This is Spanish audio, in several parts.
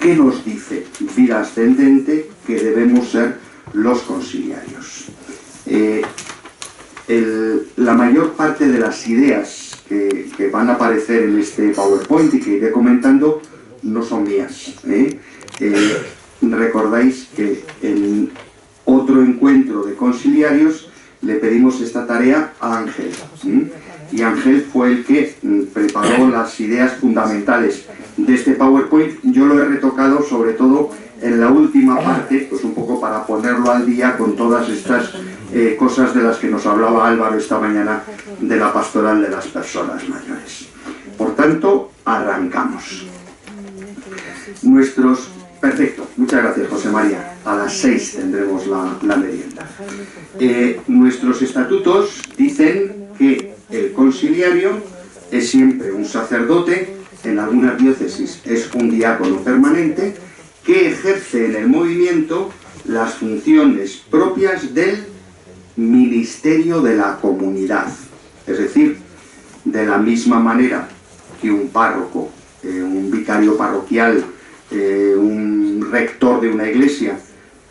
¿qué nos dice Vida Ascendente que debemos ser los conciliarios? La mayor parte de las ideas que van a aparecer en este PowerPoint y que iré comentando no son mías. Recordáis que en otro encuentro de conciliarios le pedimos esta tarea a Ángel. Y Ángel fue el que preparó las ideas fundamentales de este PowerPoint. Yo lo he retocado sobre todo en la última parte, pues un poco para ponerlo al día con todas estas cosas de las que nos hablaba Álvaro esta mañana de la pastoral de las personas mayores. Por tanto, arrancamos. Perfecto, muchas gracias, José María. A las 6 tendremos la merienda. Nuestros estatutos dicen que el conciliario es siempre un sacerdote, en algunas diócesis es un diácono permanente, que ejerce en el movimiento las funciones propias del ministerio de la comunidad. Es decir, de la misma manera que un párroco, un vicario parroquial, un rector de una iglesia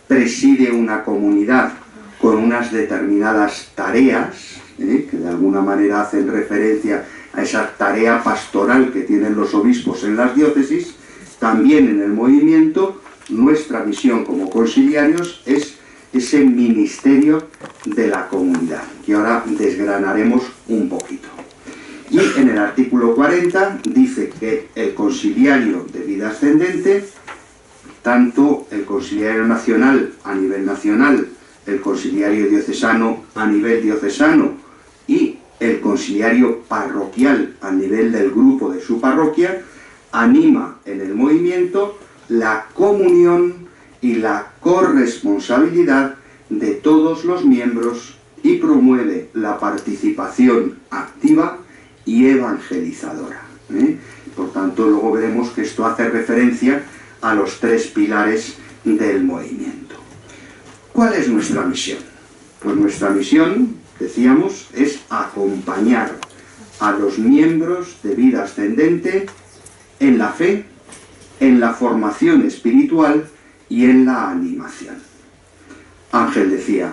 preside una comunidad con unas determinadas tareas, que de alguna manera hacen referencia a esa tarea pastoral que tienen los obispos en las diócesis, también en el movimiento nuestra misión como conciliarios es ese ministerio de la comunidad, que ahora desgranaremos un poquito. Y en el artículo 40 dice que el conciliario de Vida Ascendente, tanto el conciliario nacional a nivel nacional, el conciliario diocesano a nivel diocesano y el conciliario parroquial a nivel del grupo de su parroquia, anima en el movimiento la comunión y la corresponsabilidad de todos los miembros y promueve la participación activa y evangelizadora. Por tanto, luego veremos que esto hace referencia a los 3 pilares del movimiento. ¿Cuál es nuestra misión? Pues nuestra misión, decíamos, es acompañar a los miembros de Vida Ascendente en la fe, en la formación espiritual y en la animación. Ángel decía,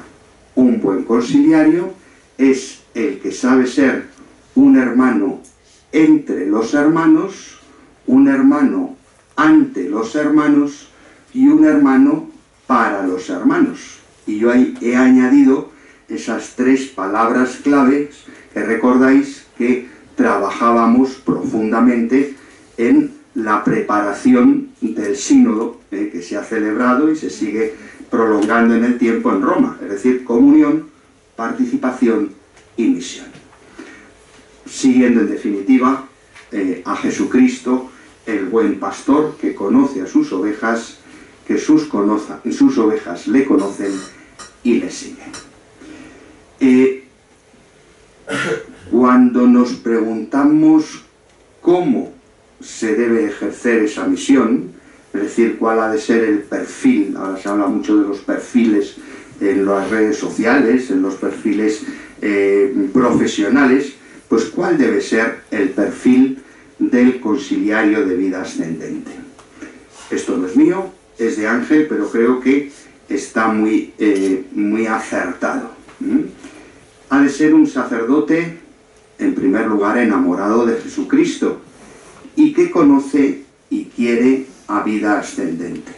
un buen conciliario es el que sabe ser un hermano entre los hermanos, un hermano ante los hermanos y un hermano para los hermanos. Y yo ahí he añadido esas 3 palabras claves que recordáis que trabajábamos profundamente en la preparación del sínodo que se ha celebrado y se sigue prolongando en el tiempo en Roma, es decir, comunión, participación y misión. Siguiendo en definitiva a Jesucristo, el buen pastor que conoce a sus ovejas, que sus ovejas le conocen y le siguen. Cuando nos preguntamos cómo se debe ejercer esa misión, es decir, cuál ha de ser el perfil, ahora se habla mucho de los perfiles en las redes sociales, en los perfiles profesionales, pues cuál debe ser el perfil del conciliario de Vida Ascendente. Esto no es mío, es de Ángel, pero creo que está muy acertado. Ha de ser un sacerdote, en primer lugar, enamorado de Jesucristo y que conoce y quiere a Vida Ascendente.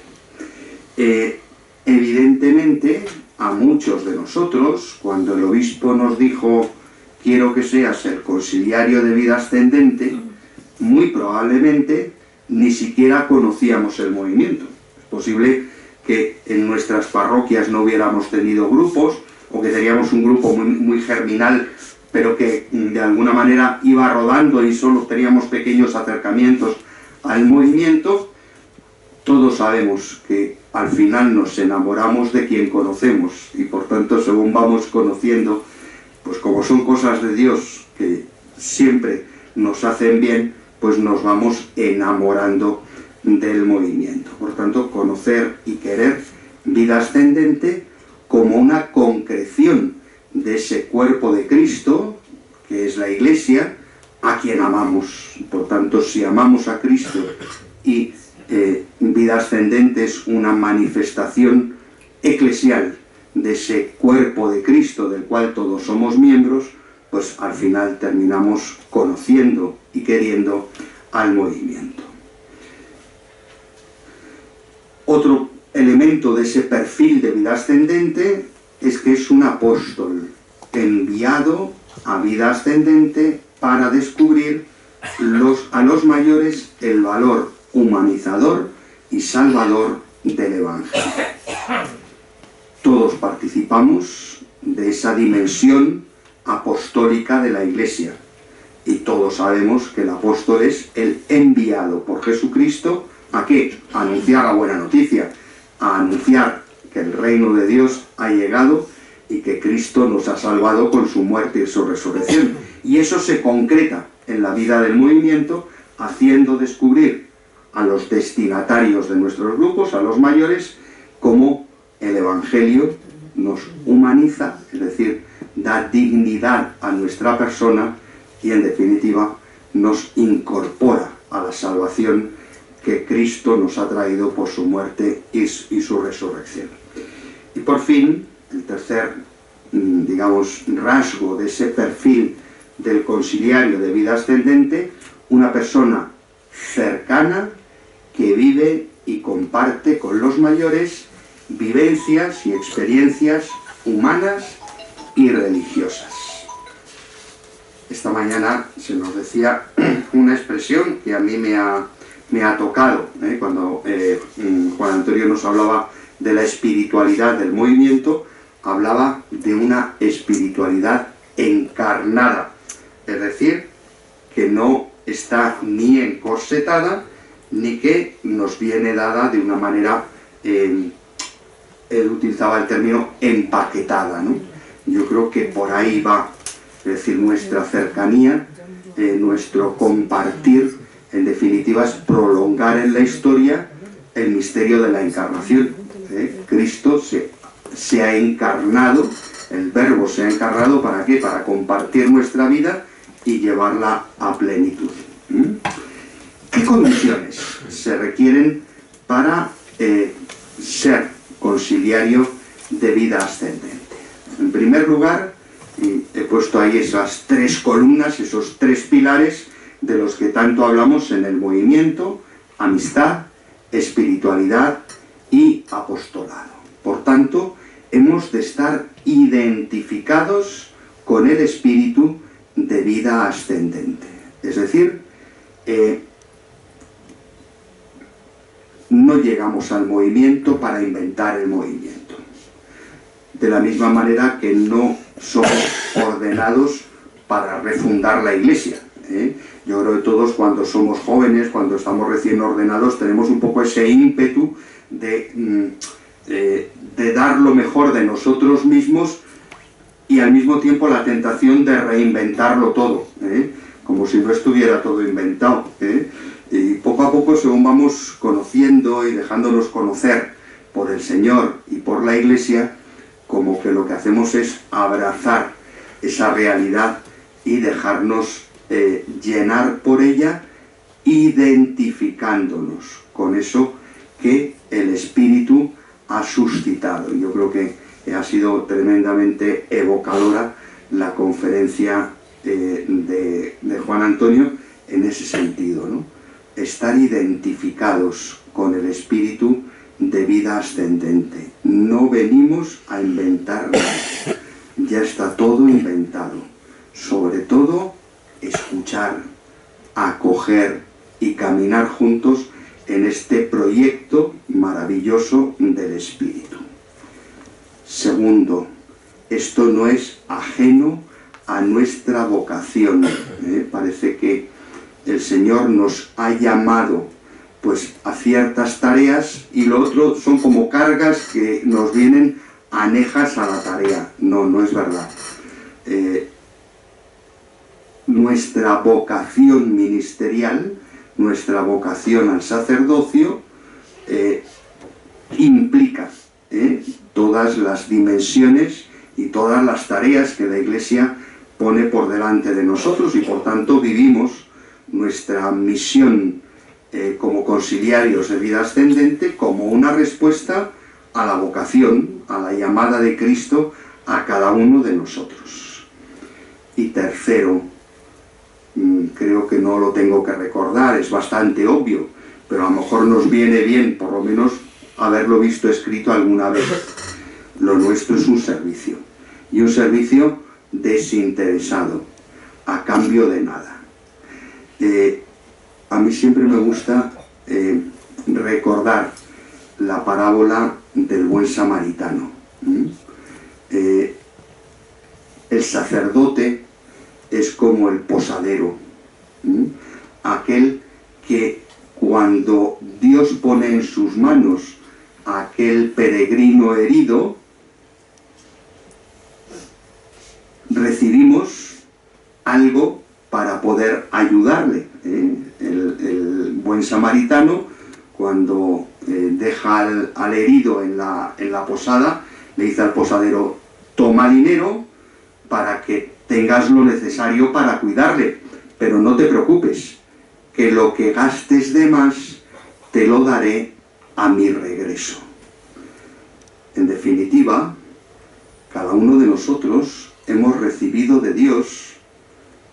Evidentemente, a muchos de nosotros, cuando el obispo nos dijo quiero que seas el conciliario de Vida Ascendente, muy probablemente ni siquiera conocíamos el movimiento. Es posible que en nuestras parroquias no hubiéramos tenido grupos, o que teníamos un grupo muy germinal, pero que de alguna manera iba rodando y solo teníamos pequeños acercamientos al movimiento. Todos sabemos que al final nos enamoramos de quien conocemos y por tanto según vamos conociendo, pues como son cosas de Dios que siempre nos hacen bien, pues nos vamos enamorando del movimiento. Por tanto, conocer y querer Vida Ascendente como una concreción de ese cuerpo de Cristo, que es la Iglesia, a quien amamos. Por tanto, si amamos a Cristo y vida ascendente es una manifestación eclesial de ese cuerpo de Cristo del cual todos somos miembros, pues al final terminamos conociendo y queriendo al movimiento. Otro elemento de ese perfil de vida ascendente es que es un apóstol enviado a vida ascendente para descubrir a los mayores el valor humanizador y salvador del Evangelio. Todos participamos de esa dimensión apostólica de la Iglesia y todos sabemos que el apóstol es el enviado por Jesucristo ¿a qué? A anunciar la buena noticia, a anunciar que el reino de Dios ha llegado y que Cristo nos ha salvado con su muerte y su resurrección. Y eso se concreta en la vida del movimiento, haciendo descubrir a los destinatarios de nuestros grupos, a los mayores, cómo el Evangelio nos humaniza, es decir, da dignidad a nuestra persona y, en definitiva, nos incorpora a la salvación que Cristo nos ha traído por su muerte y su resurrección. Y por fin, el tercer, digamos, rasgo de ese perfil del conciliario de vida ascendente, una persona cercana que vive y comparte con los mayores vivencias y experiencias humanas y religiosas. Esta mañana se nos decía una expresión que a mí me ha tocado, cuando Juan Antonio nos hablaba de la espiritualidad del movimiento, hablaba de una espiritualidad encarnada, es decir, que no está ni encorsetada ni que nos viene dada de una manera, él utilizaba el término empaquetada, ¿no? Yo creo que por ahí va, es decir, nuestra cercanía, nuestro compartir, en definitiva es prolongar en la historia el misterio de la encarnación. Cristo se ha encarnado, el Verbo se ha encarnado, ¿para qué? Para compartir nuestra vida y llevarla a plenitud. ¿Qué condiciones se requieren para ser conciliario de vida ascendente? En primer lugar, he puesto ahí esas tres columnas, esos tres pilares de los que tanto hablamos en el movimiento: amistad, espiritualidad y apostolado. Por tanto, hemos de estar identificados con el espíritu de vida ascendente. Es decir, no llegamos al movimiento para inventar el movimiento. De la misma manera que no somos ordenados para refundar la Iglesia. Yo creo que todos, cuando somos jóvenes, cuando estamos recién ordenados, tenemos un poco ese ímpetu de dar lo mejor de nosotros mismos y al mismo tiempo la tentación de reinventarlo todo, como si no estuviera todo inventado. Y poco a poco, según vamos conociendo y dejándonos conocer por el Señor y por la Iglesia, como que lo que hacemos es abrazar esa realidad y dejarnos llenar por ella, identificándonos con eso que el Espíritu ha suscitado. Yo creo que ha sido tremendamente evocadora la conferencia de Juan Antonio en ese sentido, ¿no? Estar identificados con el espíritu de vida ascendente. No venimos a inventar nada, ya está todo inventado. Sobre todo, escuchar, acoger y caminar juntos en este proyecto maravilloso del Espíritu. Segundo, esto no es ajeno a nuestra vocación. Parece que el Señor nos ha llamado pues a ciertas tareas y lo otro son como cargas que nos vienen anejas a la tarea. No, no es verdad. Nuestra vocación ministerial, nuestra vocación al sacerdocio, implica todas las dimensiones y todas las tareas que la Iglesia pone por delante de nosotros, y por tanto vivimos nuestra misión como conciliarios de vida ascendente, como una respuesta a la vocación, a la llamada de Cristo a cada uno de nosotros. Y tercero, creo que no lo tengo que recordar, es bastante obvio, pero a lo mejor nos viene bien, por lo menos, haberlo visto escrito alguna vez. Lo nuestro es un servicio, y un servicio desinteresado, a cambio de nada. A mí siempre me gusta recordar la parábola del buen samaritano. El sacerdote es como el posadero, aquel que cuando Dios pone en sus manos a aquel peregrino herido, recibimos algo para poder ayudarle. El buen samaritano, cuando deja al herido en la posada, le dice al posadero: toma dinero para que tengas lo necesario para cuidarle, pero no te preocupes, que lo que gastes de más te lo daré a mi regreso. En definitiva, cada uno de nosotros hemos recibido de Dios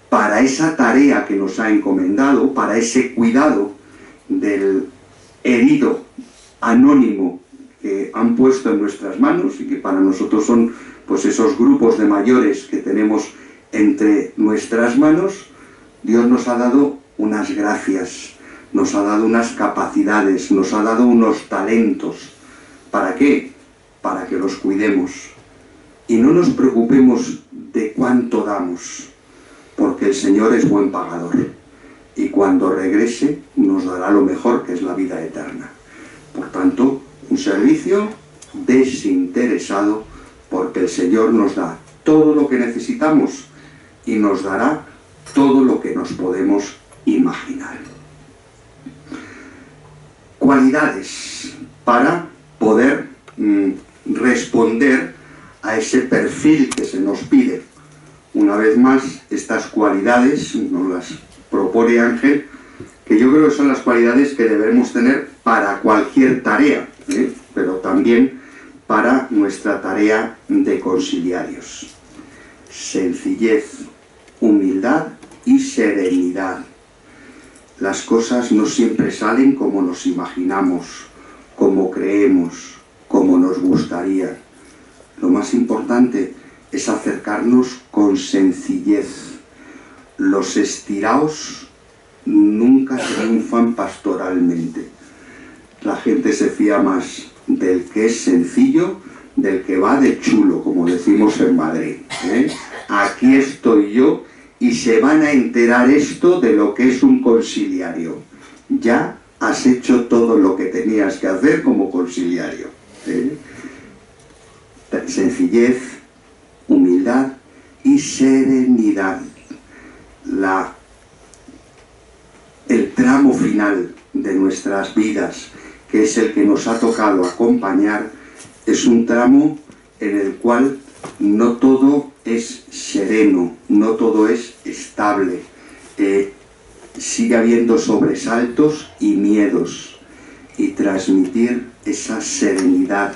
para esa tarea que nos ha encomendado, para ese cuidado del herido anónimo que han puesto en nuestras manos y que para nosotros son pues esos grupos de mayores que tenemos entre nuestras manos. Dios nos ha dado unas gracias, nos ha dado unas capacidades, nos ha dado unos talentos. ¿Para qué? Para que los cuidemos y no nos preocupemos de cuánto damos, porque el Señor es buen pagador y cuando regrese nos dará lo mejor, que es la vida eterna. Por tanto, un servicio desinteresado, porque el Señor nos da todo lo que necesitamos y nos dará todo lo que nos podemos imaginar. Cualidades para poder responder a ese perfil que se nos pide. Una vez más, estas cualidades nos las propone Ángel, que yo creo que son las cualidades que debemos tener para cualquier tarea, pero también para nuestra tarea de conciliarios. Sencillez, humildad y serenidad. Las cosas no siempre salen como nos imaginamos, como creemos, como nos gustaría. Lo más importante es acercarnos con sencillez. Los estiraos nunca triunfan pastoralmente. La gente se fía más del que es sencillo, del que va de chulo, como decimos en Madrid. Aquí estoy yo y se van a enterar esto de lo que es un conciliario. Ya has hecho todo lo que tenías que hacer como conciliario. Sencillez, humildad y serenidad. El tramo final de nuestras vidas, que es el que nos ha tocado acompañar, es un tramo en el cual no todo es sereno, no todo es estable. Sigue habiendo sobresaltos y miedos, y transmitir esa serenidad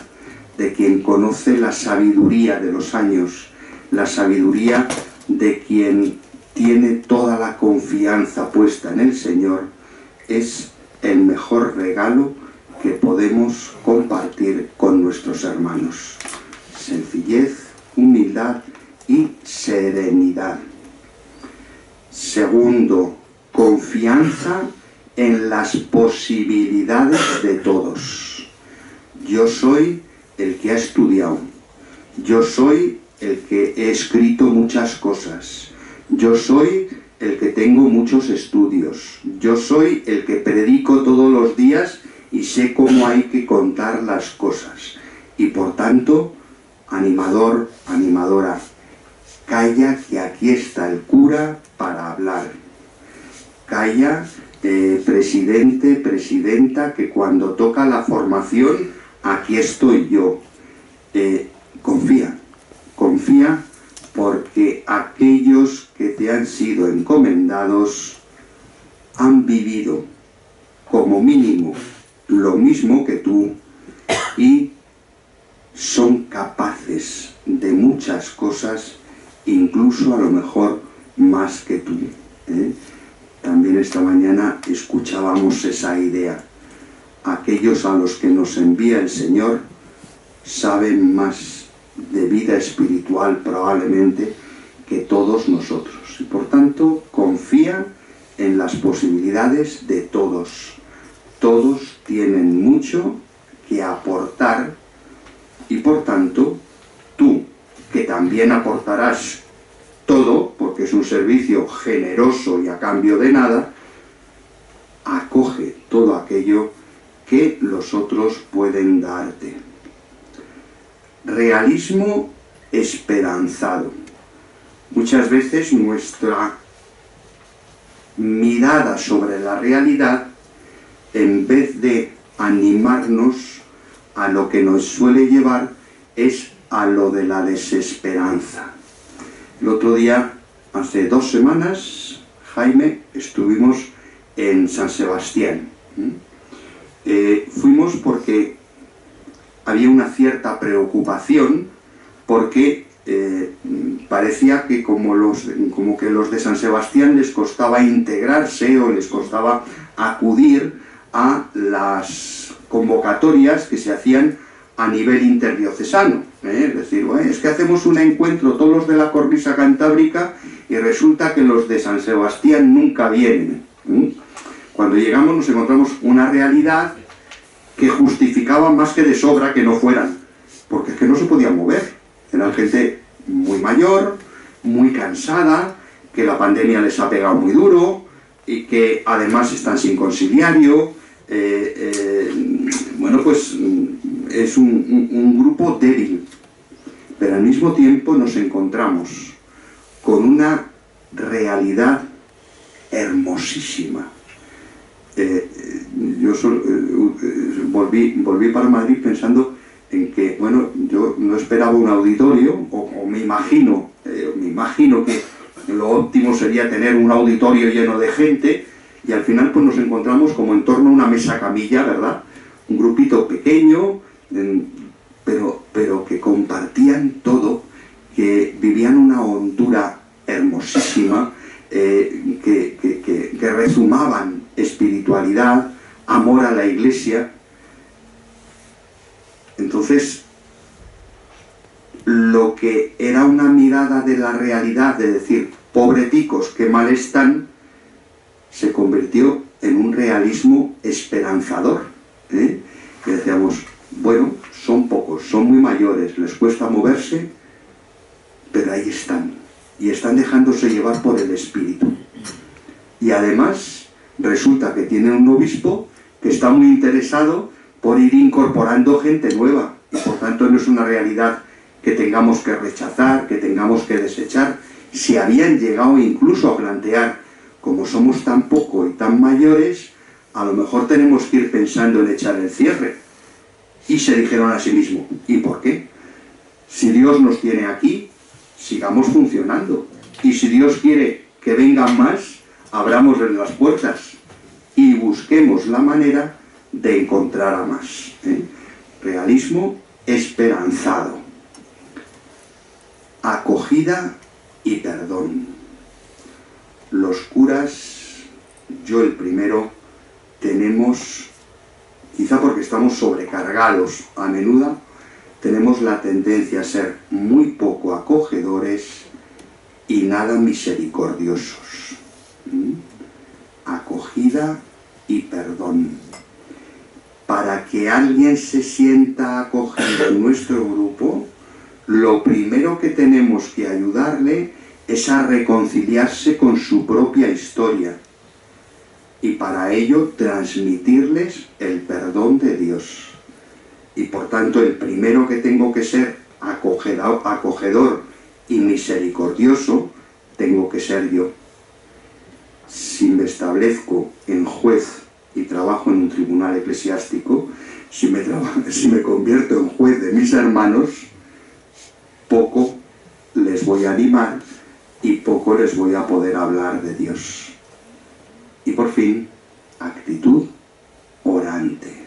de quien conoce la sabiduría de los años, la sabiduría de quien tiene toda la confianza puesta en el Señor, es el mejor regalo que podemos compartir con nuestros hermanos. Sencillez, humildad y serenidad. Segundo, confianza en las posibilidades de todos. Yo soy el que ha estudiado, yo soy el que he escrito muchas cosas, yo soy el que tengo muchos estudios, yo soy el que predico todos los días y sé cómo hay que contar las cosas. Y por tanto, animador, animadora, calla, que aquí está el cura para hablar. Calla, presidente, presidenta, que cuando toca la formación, aquí estoy yo. Confía, confía, porque aquellos que te han sido encomendados han vivido como mínimo lo mismo que tú y son capaces de muchas cosas, incluso a lo mejor más que tú, ¿eh? También esta mañana escuchábamos esa idea. Aquellos a los que nos envía el Señor saben más de vida espiritual probablemente que todos nosotros. Y por tanto, confía en las posibilidades de todos. Todos tienen mucho que aportar y por tanto, tú, que también aportarás todo, porque es un servicio generoso y a cambio de nada, acoge todo aquello que los otros pueden darte. Realismo esperanzado. Muchas veces nuestra mirada sobre la realidad, en vez de animarnos a lo que nos suele llevar, es a lo de la desesperanza. El otro día, hace 2 semanas, Jaime, estuvimos en San Sebastián. Fuimos porque había una cierta preocupación, porque parecía que como que los de San Sebastián les costaba integrarse o les costaba acudir a las convocatorias que se hacían a nivel interdiocesano. Es decir, es que hacemos un encuentro todos los de la cornisa cantábrica y resulta que los de San Sebastián nunca vienen. Cuando llegamos nos encontramos una realidad que justificaba más que de sobra que no fueran, porque es que no se podían mover. Eran gente muy mayor, muy cansada, que la pandemia les ha pegado muy duro y que además están sin conciliario. Bueno, pues es un grupo débil, pero al mismo tiempo nos encontramos con una realidad hermosísima. Yo volví para Madrid pensando en que, bueno, yo no esperaba un auditorio, o me imagino que lo óptimo sería tener un auditorio lleno de gente, y al final pues nos encontramos como en torno a una mesa camilla, ¿verdad? Un grupito pequeño, pero que compartían todo, que vivían una hondura hermosísima, que rezumaban espiritualidad, amor a la Iglesia. Entonces, lo que era una mirada de la realidad, de decir, pobreticos, qué mal están, se convirtió en un realismo esperanzador, ¿eh? Y decíamos, bueno, son pocos, son muy mayores, les cuesta moverse, pero ahí están, y están dejándose llevar por el Espíritu. Y además, resulta que tienen un obispo que está muy interesado por ir incorporando gente nueva, y por tanto no es una realidad que tengamos que rechazar, que tengamos que desechar. Si habían llegado incluso a plantear, como somos tan poco y tan mayores, a lo mejor tenemos que ir pensando en echar el cierre. Y se dijeron a sí mismos, ¿y por qué? Si Dios nos tiene aquí, sigamos funcionando. Y si Dios quiere que vengan más, abramosles las puertas y busquemos la manera de encontrar a más. Realismo esperanzado. Acogida y perdón. Los curas, yo el primero, tenemos, quizá porque estamos sobrecargados a menudo, tenemos la tendencia a ser muy poco acogedores y nada misericordiosos. Acogida y perdón. Para que alguien se sienta acogido en nuestro grupo, lo primero que tenemos que ayudarle es a reconciliarse con su propia historia y para ello transmitirles el perdón de Dios. Y por tanto el primero que tengo que ser acogedor y misericordioso tengo que ser yo. Si me establezco en juez y trabajo en un tribunal eclesiástico, si me convierto en juez de mis hermanos, poco les voy a animar y poco les voy a poder hablar de Dios. Y por fin, actitud orante.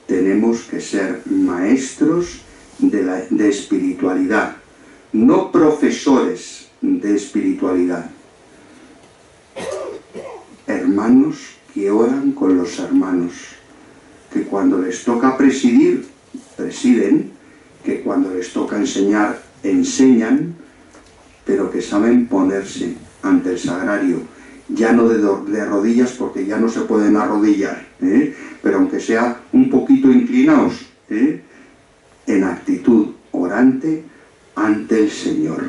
Tenemos que ser maestros de espiritualidad, no profesores de espiritualidad. Hermanos que oran con los hermanos, que cuando les toca presidir, presiden, que cuando les toca enseñar, enseñan, pero que saben ponerse ante el sagrario, ya no de rodillas, porque ya no se pueden arrodillar, pero aunque sea un poquito inclinados, en actitud orante ante el Señor.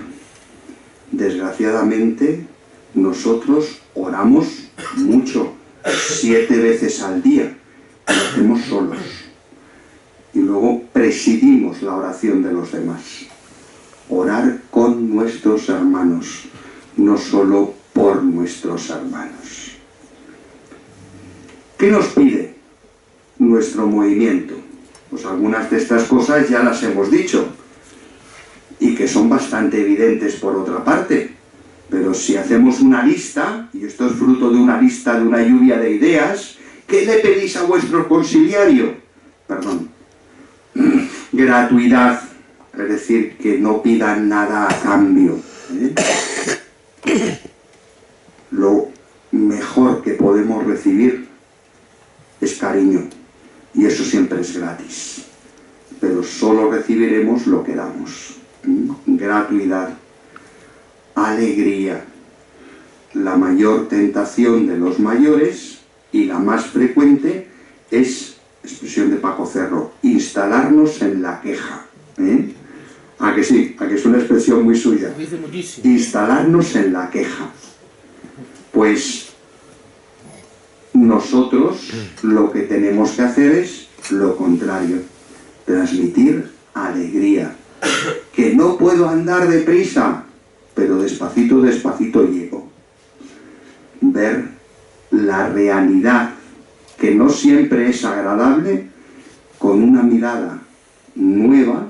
Desgraciadamente, nosotros oramos mucho, 7 veces al día, lo hacemos solos. Y luego presidimos la oración de los demás. Orar con nuestros hermanos, no solo por nuestros hermanos. ¿Qué nos pide nuestro movimiento? Pues algunas de estas cosas ya las hemos dicho, y que son bastante evidentes por otra parte. Pero si hacemos una lista, y esto es fruto de una lista, de una lluvia de ideas, ¿qué le pedís a vuestro conciliario? Perdón. Gratuidad, es decir, que no pidan nada a cambio. Lo mejor que podemos recibir es cariño, y eso siempre es gratis, pero solo recibiremos lo que damos. Gratuidad, alegría, la mayor tentación de los mayores y la más frecuente es, expresión de Paco Cerro, instalarnos en la queja. ¿A que sí? ¿A que es una expresión muy suya? Instalarnos en la queja. Pues nosotros lo que tenemos que hacer es lo contrario, transmitir alegría. Que no puedo andar deprisa, pero despacito, despacito llego. Ver la realidad, que no siempre es agradable, con una mirada nueva,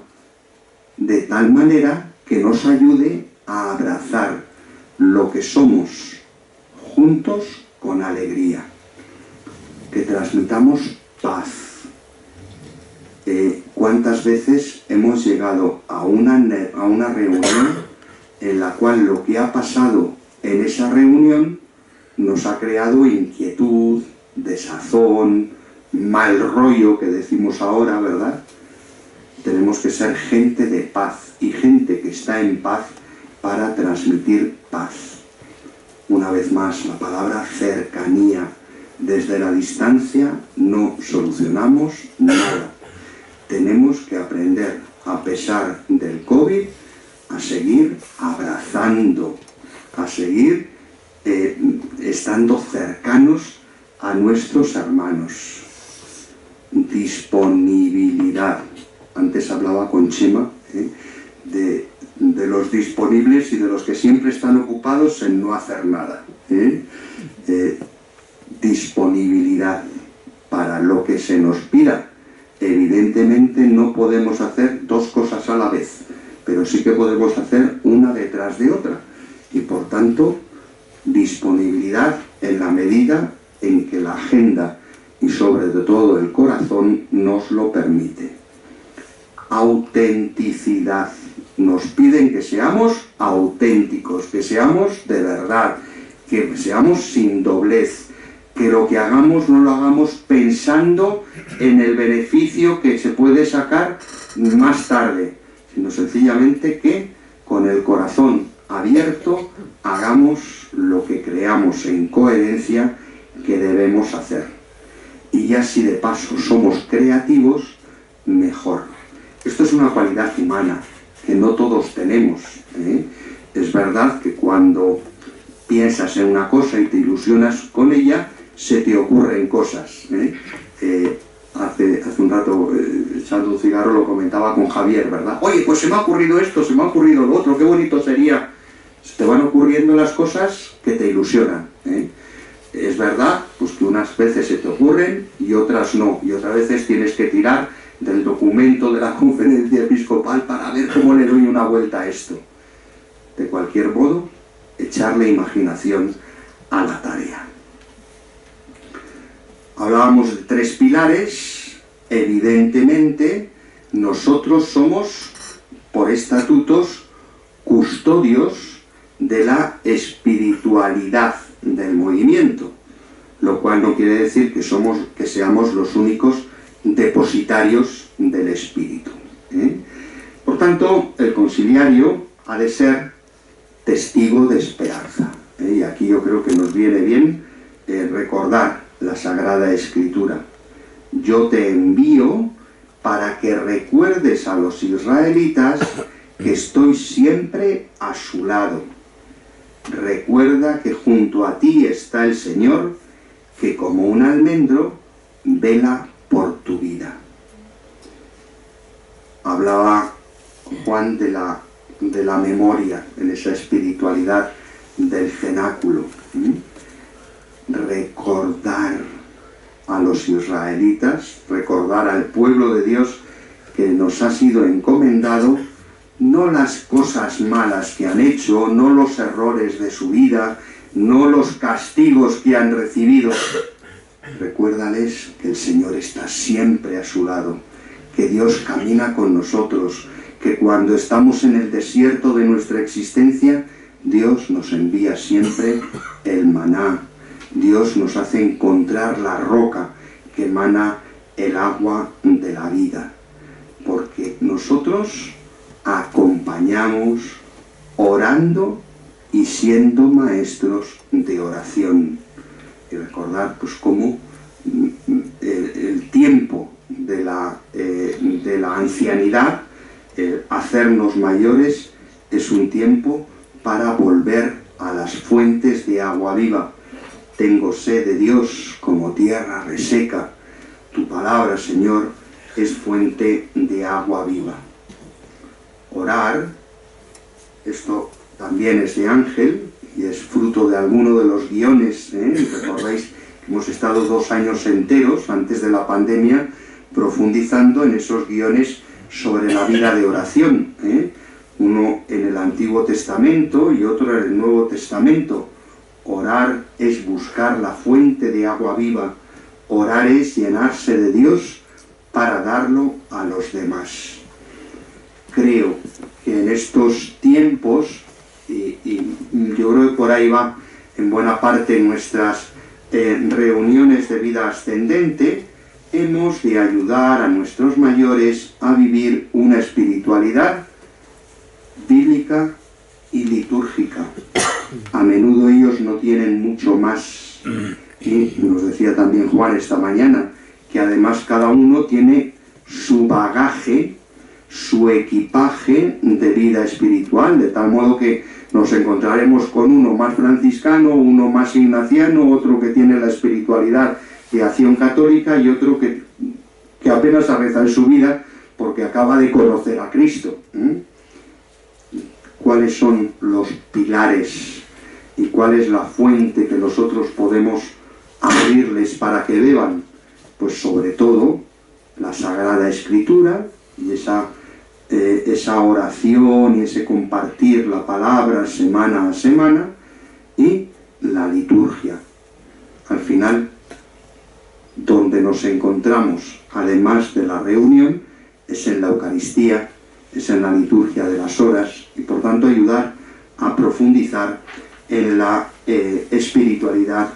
de tal manera que nos ayude a abrazar lo que somos juntos con alegría. Que transmitamos paz. ¿Cuántas veces hemos llegado a una reunión en la cual lo que ha pasado en esa reunión nos ha creado inquietud, desazón, mal rollo, que decimos ahora, ¿verdad? Tenemos que ser gente de paz, y gente que está en paz para transmitir paz. Una vez más, la palabra cercanía. Desde la distancia no solucionamos nada. Tenemos que aprender, a pesar del COVID, a seguir abrazando, a seguir estando cercanos a nuestros hermanos. Disponibilidad. Antes hablaba con Chema de los disponibles y de los que siempre están ocupados en no hacer nada. Disponibilidad para lo que se nos pida. Evidentemente no podemos hacer 2 cosas a la vez, pero sí que podemos hacer una detrás de otra, y por tanto disponibilidad en la medida en que la agenda y sobre todo el corazón nos lo permite. Autenticidad. Nos piden que seamos auténticos, que seamos de verdad, que seamos sin doblez, que lo que hagamos no lo hagamos pensando en el beneficio que se puede sacar más tarde, sino sencillamente que con el corazón abierto hagamos lo que creamos en coherencia que debemos hacer. Y ya si de paso somos creativos, mejor. Esto es una cualidad humana que no todos tenemos. Es verdad que cuando piensas en una cosa y te ilusionas con ella, se te ocurren cosas. Hace un rato, echando un cigarro, lo comentaba con Javier, ¿verdad? Oye, pues se me ha ocurrido esto, se me ha ocurrido lo otro, qué bonito sería. Se te van ocurriendo las cosas que te ilusionan. Es verdad, pues que unas veces se te ocurren y otras no, y otras veces tienes que tirar del documento de la conferencia episcopal para ver cómo le doy una vuelta a esto. De cualquier modo, echarle imaginación a la tarea. Hablábamos de 3 pilares. Evidentemente, nosotros somos, por estatutos, custodios de la espiritualidad del movimiento, lo cual no quiere decir que seamos los únicos depositarios del espíritu. Por tanto, el conciliario ha de ser testigo de esperanza. Y aquí yo creo que nos viene bien recordar la Sagrada Escritura. Yo te envío para que recuerdes a los israelitas que estoy siempre a su lado. Recuerda que junto a ti está el Señor, que como un almendro vela por tu vida. Hablaba Juan de la memoria, en esa espiritualidad del cenáculo. Recordar a los israelitas, recordar al pueblo de Dios que nos ha sido encomendado, no las cosas malas que han hecho, no los errores de su vida, no los castigos que han recibido. Recuérdales que el Señor está siempre a su lado, que Dios camina con nosotros, que cuando estamos en el desierto de nuestra existencia, Dios nos envía siempre el maná. Dios nos hace encontrar la roca que emana el agua de la vida, porque nosotros acompañamos orando y siendo maestros de oración. Y recordar pues cómo el tiempo de la ancianidad, hacernos mayores, es un tiempo para volver a las fuentes de agua viva. Tengo sed de Dios como tierra reseca. Tu palabra, Señor, es fuente de agua viva. Orar, esto también es de Ángel y es fruto de alguno de los guiones. Recordáis que hemos estado 2 años enteros antes de la pandemia profundizando en esos guiones sobre la vida de oración. Uno en el Antiguo Testamento y otro en el Nuevo Testamento. Orar es buscar la fuente de agua viva. Orar es llenarse de Dios para darlo a los demás. Creo que en estos tiempos, y yo creo que por ahí va en buena parte nuestras reuniones de vida ascendente, hemos de ayudar a nuestros mayores a vivir una espiritualidad bíblica y litúrgica. A menudo ellos no tienen mucho más. Y nos decía también Juan esta mañana, que además cada uno tiene su bagaje, su equipaje de vida espiritual, de tal modo que nos encontraremos con uno más franciscano, uno más ignaciano, otro que tiene la espiritualidad de acción católica y otro que apenas ha rezado en su vida porque acaba de conocer a Cristo. ¿Cuáles son los pilares y cuál es la fuente que nosotros podemos abrirles para que beban? Pues sobre todo la Sagrada Escritura y esa oración y ese compartir la palabra semana a semana, y la liturgia. Al final, donde nos encontramos, además de la reunión, es en la Eucaristía, es en la liturgia de las horas, y por tanto ayudar a profundizar en la espiritualidad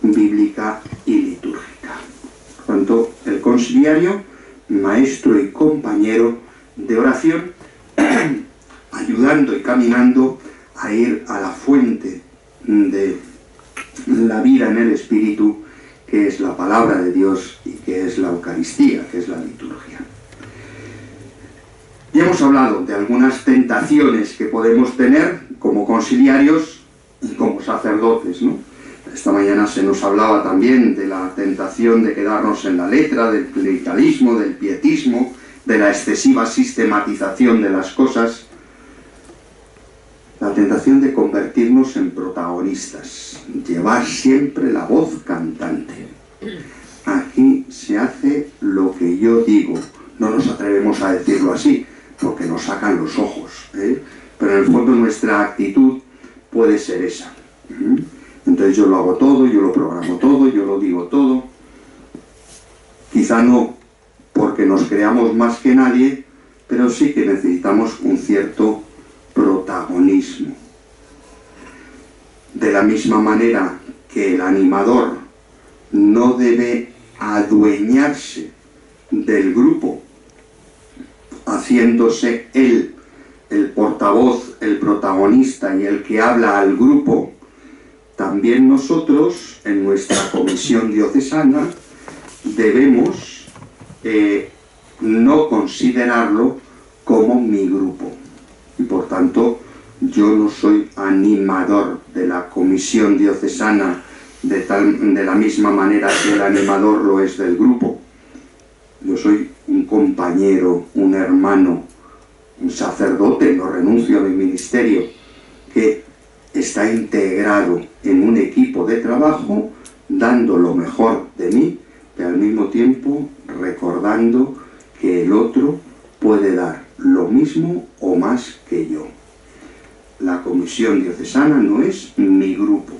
bíblica y litúrgica. Por tanto, el conciliario, maestro y compañero de oración, ayudando y caminando a ir a la fuente de la vida en el Espíritu, que es la palabra de Dios y que es la Eucaristía, que es la liturgia. Ya hemos hablado de algunas tentaciones que podemos tener como conciliarios y como sacerdotes, ¿no? Esta mañana se nos hablaba también de la tentación de quedarnos en la letra, del clericalismo, del pietismo, de la excesiva sistematización de las cosas, la tentación de convertirnos en protagonistas, llevar siempre la voz cantante. Aquí se hace lo que yo digo. No nos atrevemos a decirlo así, porque nos sacan los ojos, pero en el fondo nuestra actitud puede ser esa. Entonces yo lo hago todo, yo lo programo todo, yo lo digo todo. quizá no porque nos creamos más que nadie, pero sí que necesitamos un cierto protagonismo. De la misma manera que el animador no debe adueñarse del grupo, haciéndose él el portavoz, el protagonista y el que habla al grupo, también nosotros, en nuestra comisión diocesana, debemos no considerarlo como mi grupo. Y por tanto, yo no soy animador de la comisión diocesana de la misma manera que el animador lo es del grupo. Yo soy un compañero, un hermano, un sacerdote, no renuncio a mi ministerio, que está integrado en un equipo de trabajo, dando lo mejor de mí, pero al mismo tiempo recordando que el otro puede dar lo mismo o más que yo. La comisión diocesana no es mi grupo.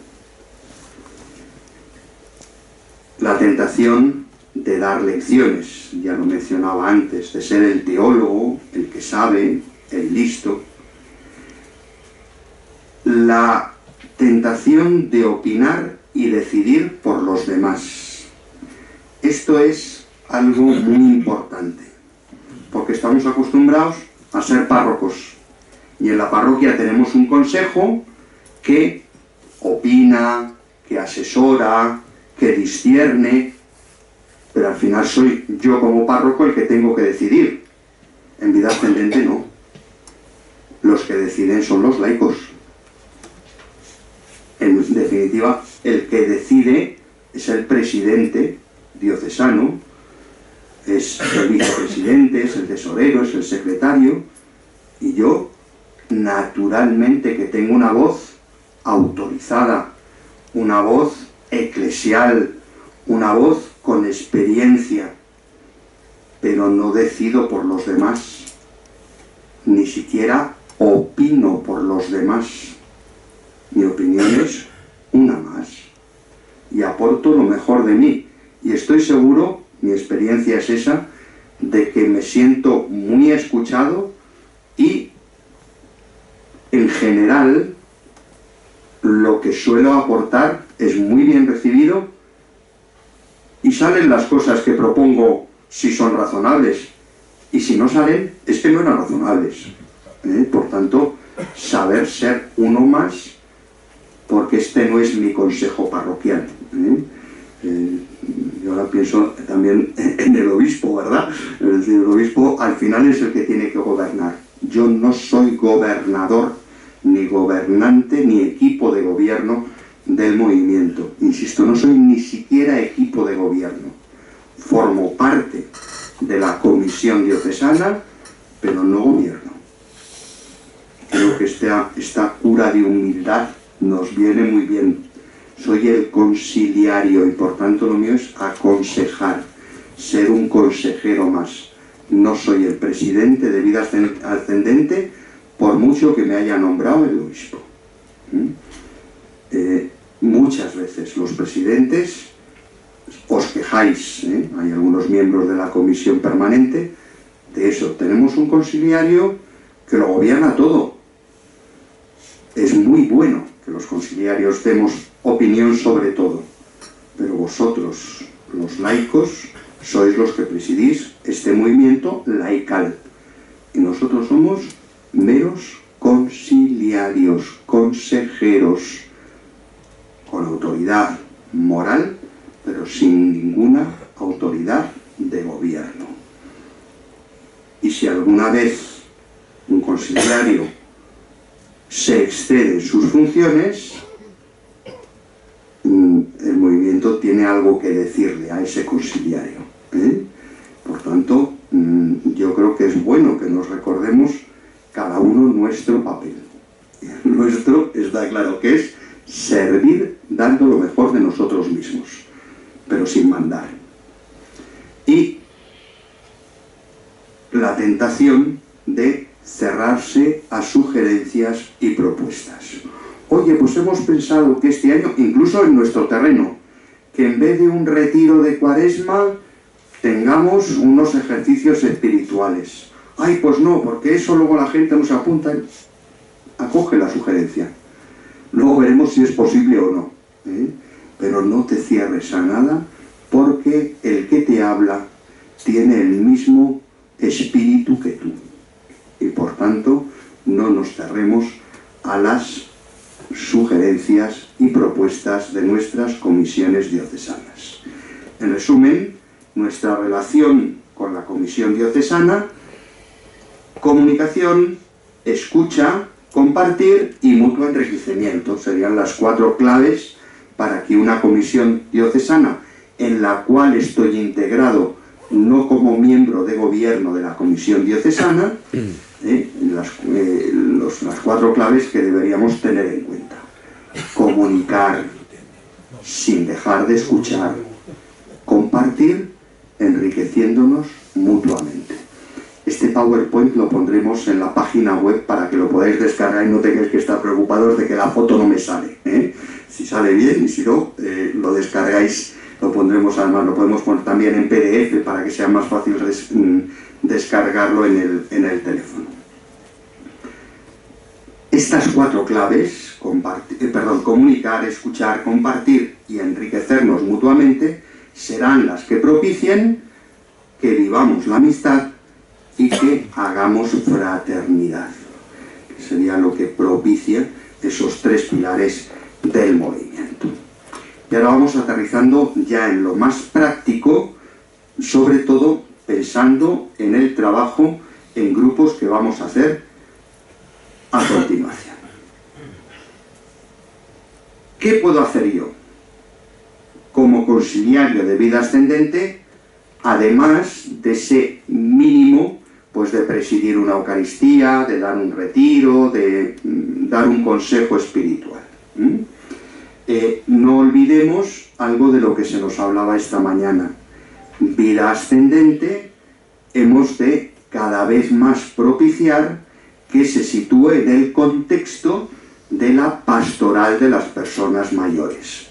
La tentación de dar lecciones, ya lo mencionaba antes, de ser el teólogo, el que sabe, el listo. La tentación de opinar y decidir por los demás. Esto es algo muy importante, porque estamos acostumbrados a ser párrocos. Y en la parroquia tenemos un consejo que opina, que asesora, que discierne, pero al final soy yo como párroco el que tengo que decidir. En vida ascendente no. Los que deciden son los laicos. En definitiva, el que decide es el presidente diocesano, es el vicepresidente, es el tesorero, es el secretario, y yo, naturalmente, que tengo una voz autorizada, una voz eclesial, una voz con experiencia, pero no decido por los demás, ni siquiera opino por los demás. Mi opinión es una más, y aporto lo mejor de mí, y estoy seguro, mi experiencia es esa, de que me siento muy escuchado y, en general, lo que suelo aportar es muy bien recibido y salen las cosas que propongo si son razonables, y si no salen, es que no eran razonables. Por tanto, saber ser uno más, porque este no es mi consejo parroquial. Yo ahora pienso también en el obispo, ¿verdad? Es decir, el obispo al final es el que tiene que gobernar. Yo no soy gobernador, ni gobernante, ni equipo de gobierno del movimiento. Insisto, no soy ni siquiera equipo de gobierno. Formo parte de la comisión diocesana, pero no gobierno. Creo que esta cura de humildad nos viene muy bien. Soy el conciliario y por tanto lo mío es aconsejar, ser un consejero más. No soy el presidente de vida ascendente, por mucho que me haya nombrado el obispo. Muchas veces los presidentes os quejáis, hay algunos miembros de la comisión permanente, de eso. Tenemos un conciliario que lo gobierna todo. Es muy bueno que los conciliarios demos opinión sobre todo, pero vosotros, los laicos, sois los que presidís este movimiento laical, y nosotros somos meros conciliarios, consejeros, con autoridad moral, pero sin ninguna autoridad de gobierno. Y si alguna vez un conciliario se excede en sus funciones, el movimiento tiene algo que decirle a ese conciliario. Por tanto, yo creo que es bueno que nos recordemos cada uno nuestro papel. Nuestro está claro que es servir dando lo mejor de nosotros mismos, pero sin mandar. Y la tentación de cerrarse a sugerencias y propuestas. Oye, pues hemos pensado que este año, incluso en nuestro terreno, que en vez de un retiro de Cuaresma, tengamos unos ejercicios espirituales. Ay, pues no, porque eso luego la gente no se apunta. Acoge la sugerencia. Luego veremos si es posible o no. Pero no te cierres a nada, porque el que te habla tiene el mismo espíritu que tú. Y por tanto, no nos cerremos a las sugerencias y propuestas de nuestras comisiones diocesanas. En resumen, nuestra relación con la comisión diocesana: comunicación, escucha, compartir y mutuo enriquecimiento. Serían las 4 claves para que una comisión diocesana, en la cual estoy integrado no como miembro de gobierno de la comisión diocesana, las 4 claves que deberíamos tener en cuenta: comunicar sin dejar de escuchar, compartir enriqueciéndonos mutuamente. Este PowerPoint lo pondremos en la página web para que lo podáis descargar y no tengáis que estar preocupados de que la foto no me sale. Si sale bien, y si no, lo descargáis, lo pondremos, además lo podemos poner también en PDF para que sea más fácil descargarlo en el teléfono. Estas 4 claves, comunicar, escuchar, compartir y enriquecernos mutuamente, serán las que propicien que vivamos la amistad y que hagamos fraternidad, que sería lo que propicia esos 3 pilares del movimiento. Y ahora vamos aterrizando ya en lo más práctico, sobre todo pensando en el trabajo en grupos que vamos a hacer a continuación. ¿Qué puedo hacer yo como conciliario de vida ascendente, además de ese mínimo, pues de presidir una Eucaristía, de dar un retiro, de dar un consejo espiritual? No olvidemos algo de lo que se nos hablaba esta mañana. Vida ascendente, hemos de cada vez más propiciar que se sitúe en el contexto de la pastoral de las personas mayores,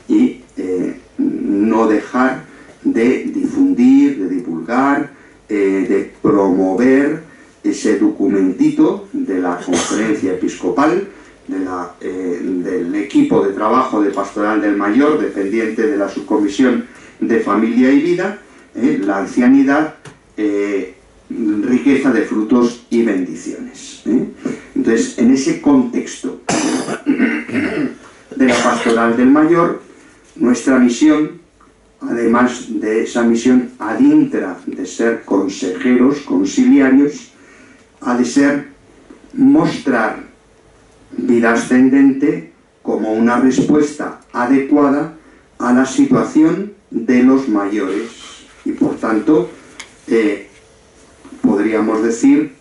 y no dejar de difundir, de divulgar, de promover ese documentito de la Conferencia Episcopal, del equipo de trabajo de Pastoral del Mayor, dependiente de la Subcomisión de Familia y Vida, la ancianidad, riqueza de frutos y bendiciones. Entonces, en ese contexto de la Pastoral del Mayor, nuestra misión, además de esa misión adintra de ser consejeros, conciliarios, ha de ser mostrar vida ascendente como una respuesta adecuada a la situación de los mayores y, por tanto, podríamos decir,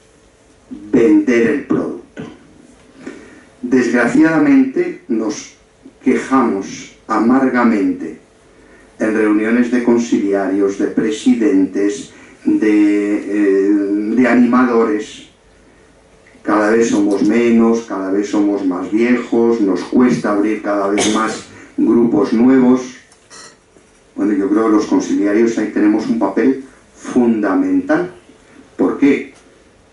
vender el producto. Desgraciadamente nos quejamos amargamente en reuniones de conciliarios, de presidentes, de animadores. Cada vez somos menos, cada vez somos más viejos, nos cuesta abrir cada vez más grupos nuevos. Bueno, yo creo que los conciliarios ahí tenemos un papel fundamental. ¿Por qué?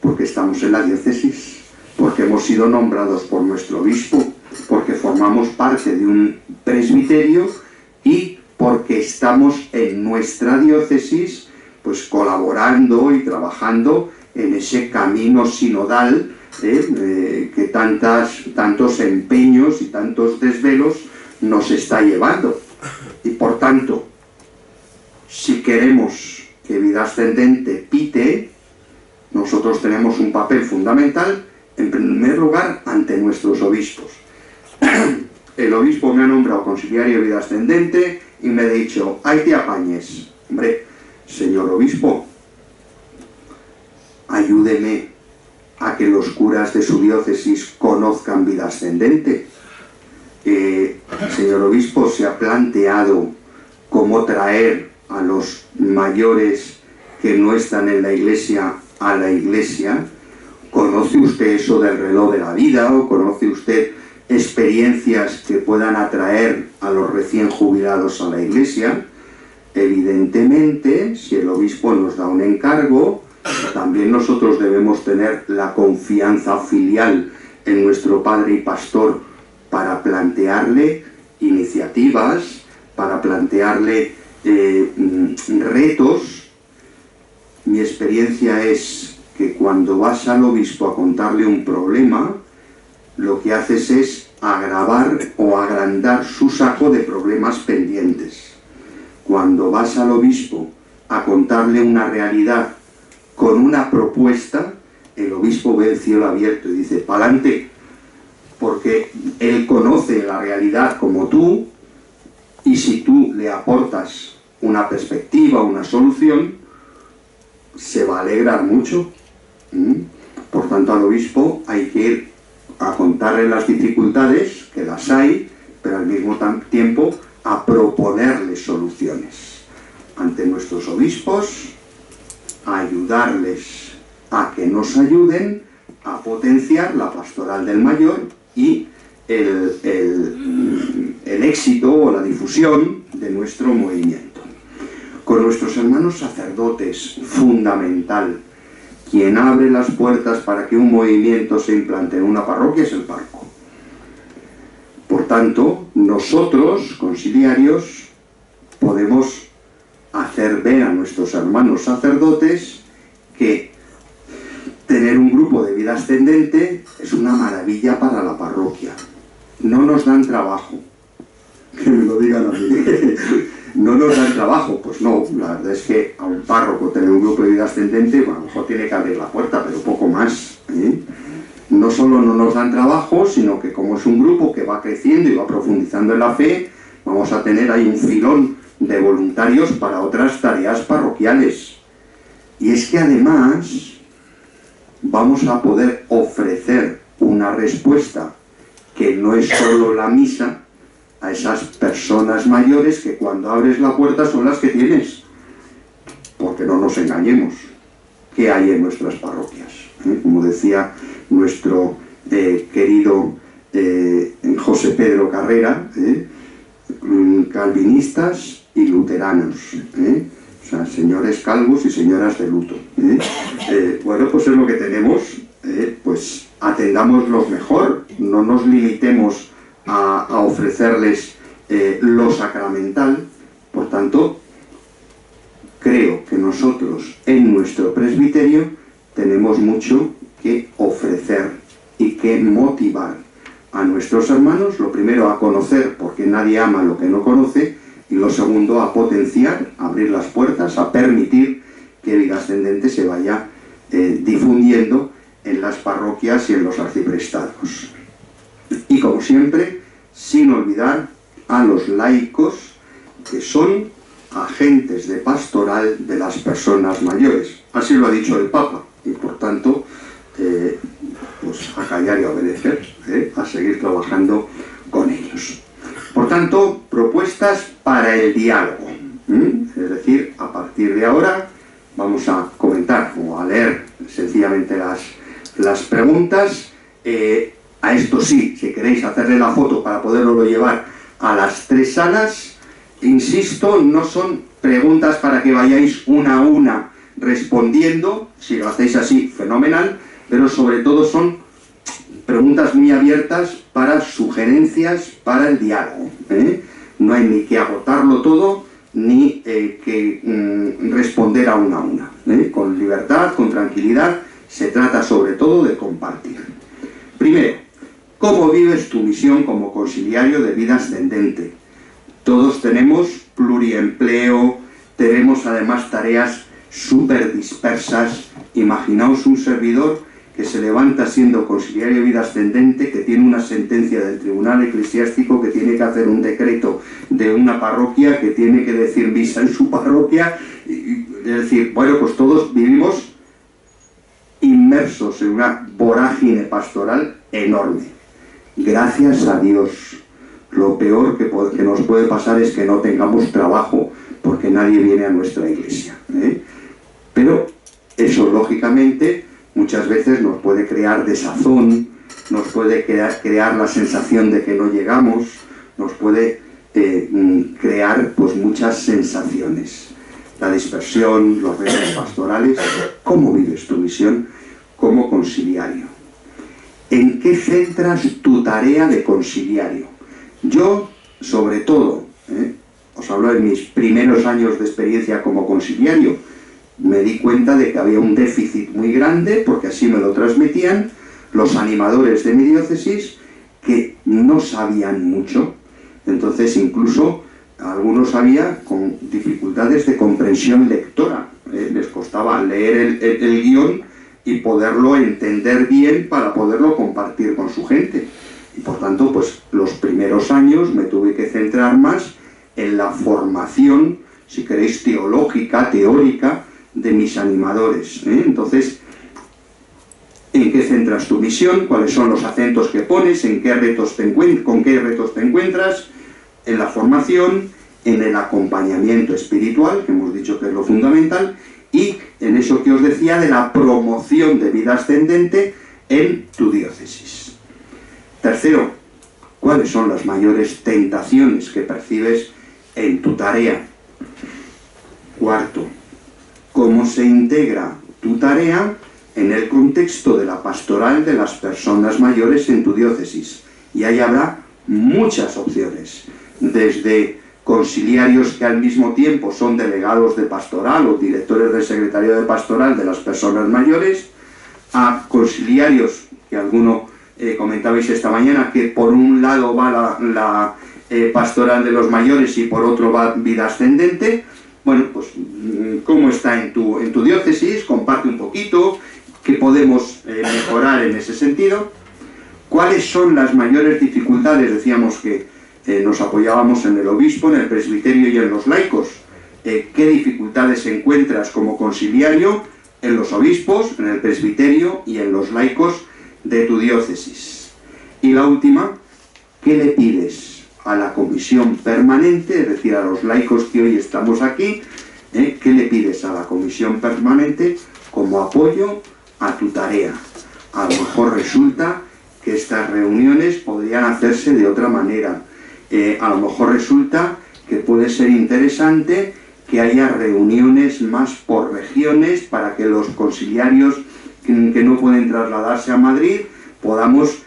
Porque estamos en la diócesis, porque hemos sido nombrados por nuestro obispo, porque formamos parte de un presbiterio y porque estamos en nuestra diócesis pues colaborando y trabajando en ese camino sinodal que tantos empeños y tantos desvelos nos está llevando. Y por tanto, si queremos que Vida Ascendente pite, nosotros tenemos un papel fundamental, en primer lugar, ante nuestros obispos. El obispo me ha nombrado conciliario de Vida Ascendente y me ha dicho, ahí te apañes. Hombre, señor obispo, ayúdeme a que los curas de su diócesis conozcan Vida Ascendente. Señor obispo, ¿se ha planteado cómo traer a los mayores que no están en la iglesia a la iglesia? ¿Conoce usted eso del reloj de la vida o conoce usted experiencias que puedan atraer a los recién jubilados a la iglesia? Evidentemente, si el obispo nos da un encargo, también nosotros debemos tener la confianza filial en nuestro padre y pastor para plantearle iniciativas, para plantearle retos. Mi experiencia es que cuando vas al obispo a contarle un problema, lo que haces es agravar o agrandar su saco de problemas pendientes. Cuando vas al obispo a contarle una realidad con una propuesta, el obispo ve el cielo abierto y dice, ¡pa'lante! Porque él conoce la realidad como tú, y si tú le aportas una perspectiva, una solución, se va a alegrar mucho. Por tanto, al obispo hay que ir a contarle las dificultades, que las hay, pero al mismo tiempo a proponerle soluciones. Ante nuestros obispos, a ayudarles a que nos ayuden a potenciar la pastoral del mayor y el éxito o la difusión de nuestro movimiento. Con nuestros hermanos sacerdotes, fundamental. Quien abre las puertas para que un movimiento se implante en una parroquia es el párroco. Por tanto, nosotros, conciliarios, podemos hacer ver a nuestros hermanos sacerdotes que tener un grupo de vida ascendente es una maravilla para la parroquia. No nos dan trabajo. Que me lo digan a mí. No nos dan trabajo. Pues no, la verdad es que a un párroco tener un grupo de vida ascendente, bueno, a lo mejor tiene que abrir la puerta, pero poco más. No solo no nos dan trabajo, sino que como es un grupo que va creciendo y va profundizando en la fe, vamos a tener ahí un filón de voluntarios para otras tareas parroquiales. Y es que además vamos a poder ofrecer una respuesta que no es solo la misa a esas personas mayores que cuando abres la puerta son las que tienes. Porque no nos engañemos. ¿Qué hay en nuestras parroquias? Como decía nuestro querido José Pedro Carrera, calvinistas y luteranos, o sea, señores calvos y señoras de luto. Bueno, pues es lo que tenemos, pues atendámoslos mejor, no nos limitemos a ofrecerles lo sacramental. Por tanto, creo que nosotros en nuestro presbiterio tenemos mucho que ofrecer y que motivar a nuestros hermanos, lo primero a conocer, porque nadie ama lo que no conoce, y lo segundo a potenciar, a abrir las puertas, a permitir que vida ascendente se vaya difundiendo en las parroquias y en los arciprestados. Y como siempre, sin olvidar a los laicos, que son agentes de pastoral de las personas mayores. Así lo ha dicho el Papa, y por tanto, pues a callar y a obedecer, a seguir trabajando con ellos. Por tanto, propuestas para el diálogo. Es decir, a partir de ahora vamos a comentar o a leer sencillamente las preguntas. A esto sí, si queréis hacerle la foto para poderlo llevar a las 3 salas, insisto, no son preguntas para que vayáis una a una respondiendo. Si lo hacéis así, fenomenal, pero sobre todo son preguntas muy abiertas para sugerencias para el diálogo. No hay ni que agotarlo todo, ni que responder a una. Con libertad, con tranquilidad, se trata sobre todo de compartir. Primero, ¿cómo vives tu misión como conciliario de vida ascendente? Todos tenemos pluriempleo, tenemos además tareas súper dispersas. Imaginaos un servidor que se levanta siendo conciliario de vida ascendente, que tiene una sentencia del tribunal eclesiástico, que tiene que hacer un decreto de una parroquia, que tiene que decir misa en su parroquia. Es decir, bueno, pues todos vivimos inmersos en una vorágine pastoral enorme. Gracias a Dios. Lo peor que nos puede pasar es que no tengamos trabajo, porque nadie viene a nuestra iglesia. Pero eso, lógicamente, muchas veces nos puede crear desazón, nos puede crear la sensación de que no llegamos, nos puede crear pues muchas sensaciones. La dispersión, los retos pastorales. ¿Cómo vives tu misión como conciliario? ¿En qué centras tu tarea de conciliario? Yo, sobre todo, os hablo de mis primeros años de experiencia como conciliario, me di cuenta de que había un déficit muy grande, porque así me lo transmitían los animadores de mi diócesis, que no sabían mucho. Entonces, incluso algunos había con dificultades de comprensión lectora. Les costaba leer el guión y poderlo entender bien para poderlo compartir con su gente. Y por tanto, pues los primeros años me tuve que centrar más en la formación, si queréis, teológica, teórica, de mis animadores. Entonces, ¿en qué centras tu misión? ¿Cuáles son los acentos que pones? ¿En qué retos con qué retos te encuentras? En la formación, en el acompañamiento espiritual, que hemos dicho que es lo fundamental, y en eso que os decía de la promoción de vida ascendente en tu diócesis. Tercero, ¿cuáles son las mayores tentaciones que percibes en tu tarea? Cuarto, ¿cómo se integra tu tarea en el contexto de la pastoral de las personas mayores en tu diócesis? Y ahí habrá muchas opciones, desde conciliarios que al mismo tiempo son delegados de pastoral o directores del secretariado de pastoral de las personas mayores, a conciliarios que alguno comentabais esta mañana, que por un lado va la pastoral de los mayores y por otro va vida ascendente. Bueno, pues ¿cómo está en tu diócesis? Comparte un poquito, ¿qué podemos mejorar en ese sentido? ¿Cuáles son las mayores dificultades? Decíamos que nos apoyábamos en el obispo, en el presbiterio y en los laicos. ¿Qué dificultades encuentras como conciliario en los obispos, en el presbiterio y en los laicos de tu diócesis? Y la última, ¿qué le pides a la comisión permanente, es decir, a los laicos que hoy estamos aquí? ¿Qué le pides a la comisión permanente como apoyo a tu tarea? A lo mejor resulta que estas reuniones podrían hacerse de otra manera. A lo mejor resulta que puede ser interesante que haya reuniones más por regiones para que los conciliarios que no pueden trasladarse a Madrid podamos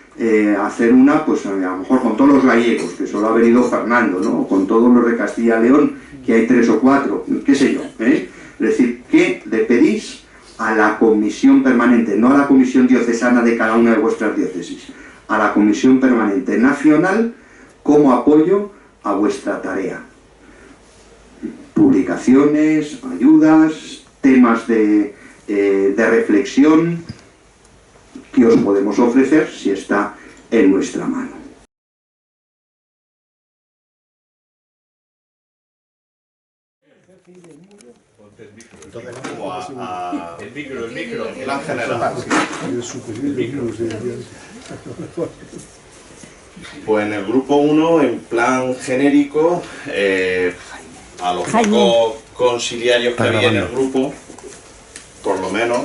hacer una, pues a lo mejor con todos los gallegos, que solo ha venido Fernando, ¿no? O con todos los de Castilla y León, que hay 3 o 4, qué sé yo. Es decir, ¿qué le pedís a la comisión permanente? No a la comisión diocesana de cada una de vuestras diócesis, a la comisión permanente nacional como apoyo a vuestra tarea. Publicaciones, ayudas, temas de reflexión que os podemos ofrecer si está en nuestra mano. El micro, el ángel general. Pues en el grupo 1, en plan genérico, a los pocos conciliarios que había en el grupo, por lo menos,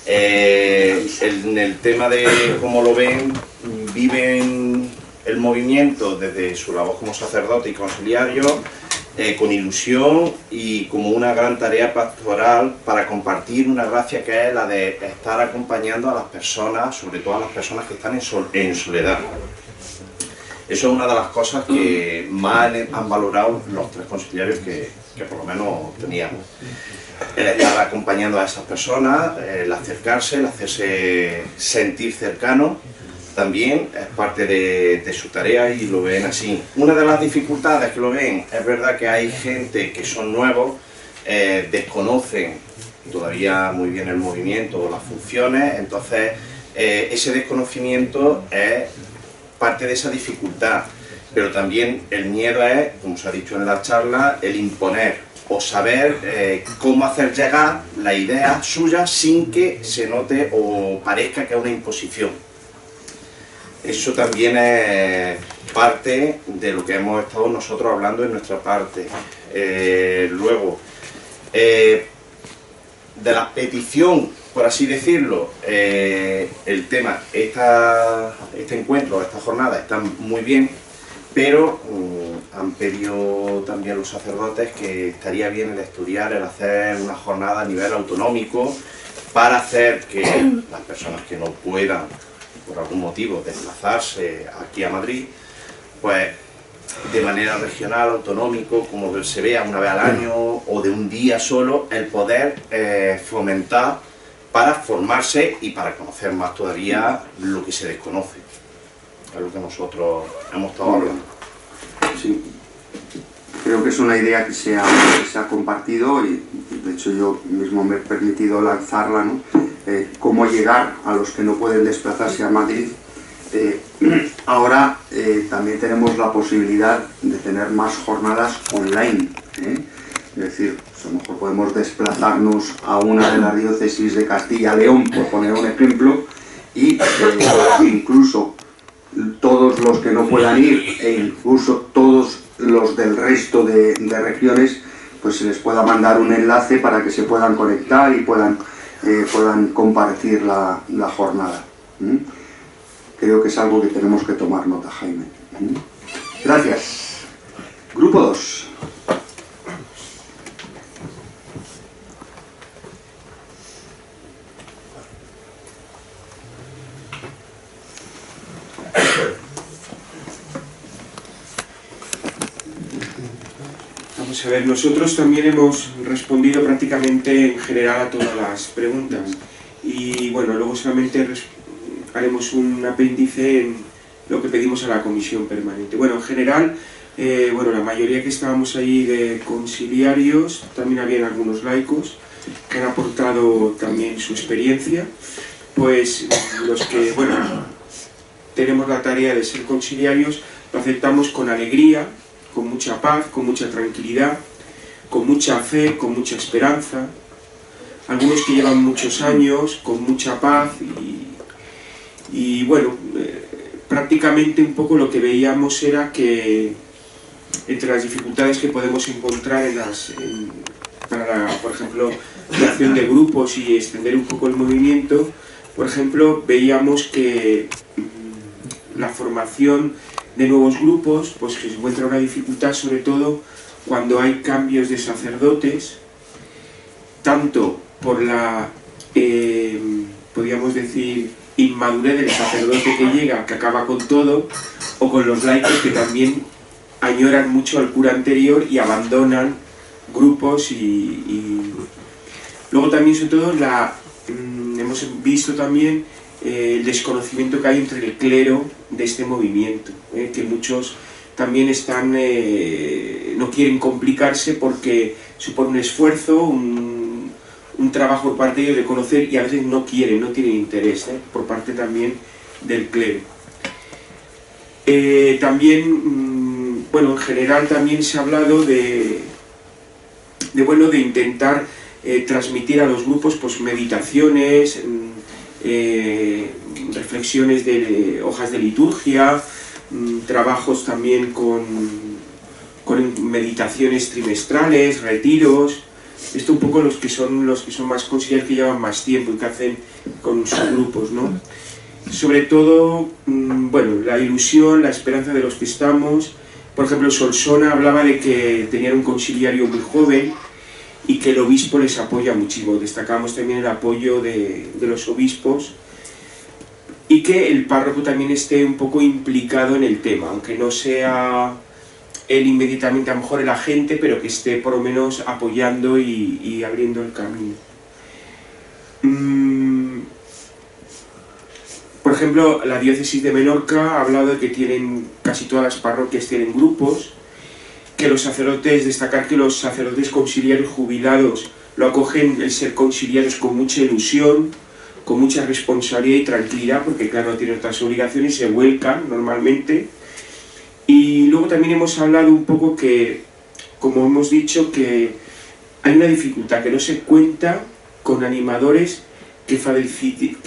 en el tema de cómo lo ven, viven el movimiento desde su labor como sacerdote y conciliario, con ilusión y como una gran tarea pastoral para compartir una gracia que es la de estar acompañando a las personas, sobre todo a las personas que están en soledad. Eso es una de las cosas que más han valorado los 3 conciliarios que por lo menos teníamos. El estar acompañando a esas personas, el acercarse, el hacerse sentir cercano, también es parte de su tarea y lo ven así. Una de las dificultades que lo ven, es verdad que hay gente que son nuevos, desconocen todavía muy bien el movimiento o las funciones, entonces ese desconocimiento es parte de esa dificultad, pero también el miedo es, como se ha dicho en la charla, el imponer o saber cómo hacer llegar la idea suya sin que se note o parezca que es una imposición. Eso también es parte de lo que hemos estado nosotros hablando en nuestra parte. Luego, de la petición, por así decirlo, el tema, este encuentro, esta jornada está muy bien, pero han pedido también los sacerdotes que estaría bien el estudiar, el hacer una jornada a nivel autonómico para hacer que las personas que no puedan, por algún motivo, desplazarse aquí a Madrid, pues de manera regional, autonómico, como se vea una vez al año o de un día solo, el poder fomentar para formarse y para conocer más todavía lo que se desconoce. Es lo que nosotros hemos estado hablando. Sí, creo que es una idea que se ha compartido y de hecho yo mismo me he permitido lanzarla, ¿no? Cómo llegar a los que no pueden desplazarse a Madrid. Ahora también tenemos la posibilidad de tener más jornadas online, es decir, pues a lo mejor podemos desplazarnos a una de las diócesis de Castilla-León, por poner un ejemplo, y incluso todos los que no puedan ir e incluso todos los del resto de regiones, pues se les pueda mandar un enlace para que se puedan conectar y puedan compartir la jornada. Creo que es algo que tenemos que tomar nota, Jaime. Gracias. Grupo 2. Vamos a ver, nosotros también hemos respondido prácticamente en general a todas las preguntas y bueno, luego solamente haremos un apéndice en lo que pedimos a la comisión permanente. Bueno, en general, bueno, la mayoría que estábamos ahí de conciliarios, también habían algunos laicos que han aportado también su experiencia, pues los que, bueno, tenemos la tarea de ser conciliarios, lo aceptamos con alegría, con mucha paz, con mucha tranquilidad, con mucha fe, con mucha esperanza. Algunos que llevan muchos años, con mucha paz y bueno, prácticamente un poco lo que veíamos era que entre las dificultades que podemos encontrar para, por ejemplo, la acción de grupos y extender un poco el movimiento, por ejemplo, veíamos que la formación de nuevos grupos, pues que se encuentra una dificultad sobre todo cuando hay cambios de sacerdotes, tanto por la, podríamos decir, inmadurez del sacerdote que llega, que acaba con todo, o con los laicos que también añoran mucho al cura anterior y abandonan grupos y... Luego también, sobre todo, hemos visto también el desconocimiento que hay entre el clero de este movimiento, que muchos también están, no quieren complicarse porque supone un esfuerzo, un trabajo por parte de ellos de conocer y a veces no quieren, no tienen interés por parte también del clero. También, bueno, en general también se ha hablado de intentar transmitir a los grupos pues meditaciones, reflexiones de hojas de liturgia, trabajos también con meditaciones trimestrales, retiros. Esto un poco los que son más conciliares, que llevan más tiempo y que hacen con sus grupos, ¿no? Sobre todo, bueno, la ilusión, la esperanza de los que estamos. Por ejemplo, Solsona hablaba de que tenían un conciliario muy joven y que el obispo les apoya muchísimo. Destacamos también el apoyo de los obispos y que el párroco también esté un poco implicado en el tema, aunque no sea él inmediatamente a lo mejor el agente, pero que esté por lo menos apoyando y abriendo el camino. Por ejemplo, la diócesis de Menorca ha hablado de que casi todas las parroquias tienen grupos, que los sacerdotes, destacar que los sacerdotes conciliarios jubilados lo acogen el ser conciliarios con mucha ilusión, con mucha responsabilidad y tranquilidad, porque claro, no tienen otras obligaciones y se vuelcan normalmente. Y luego también hemos hablado un poco que, como hemos dicho, que hay una dificultad, que no se cuenta con animadores que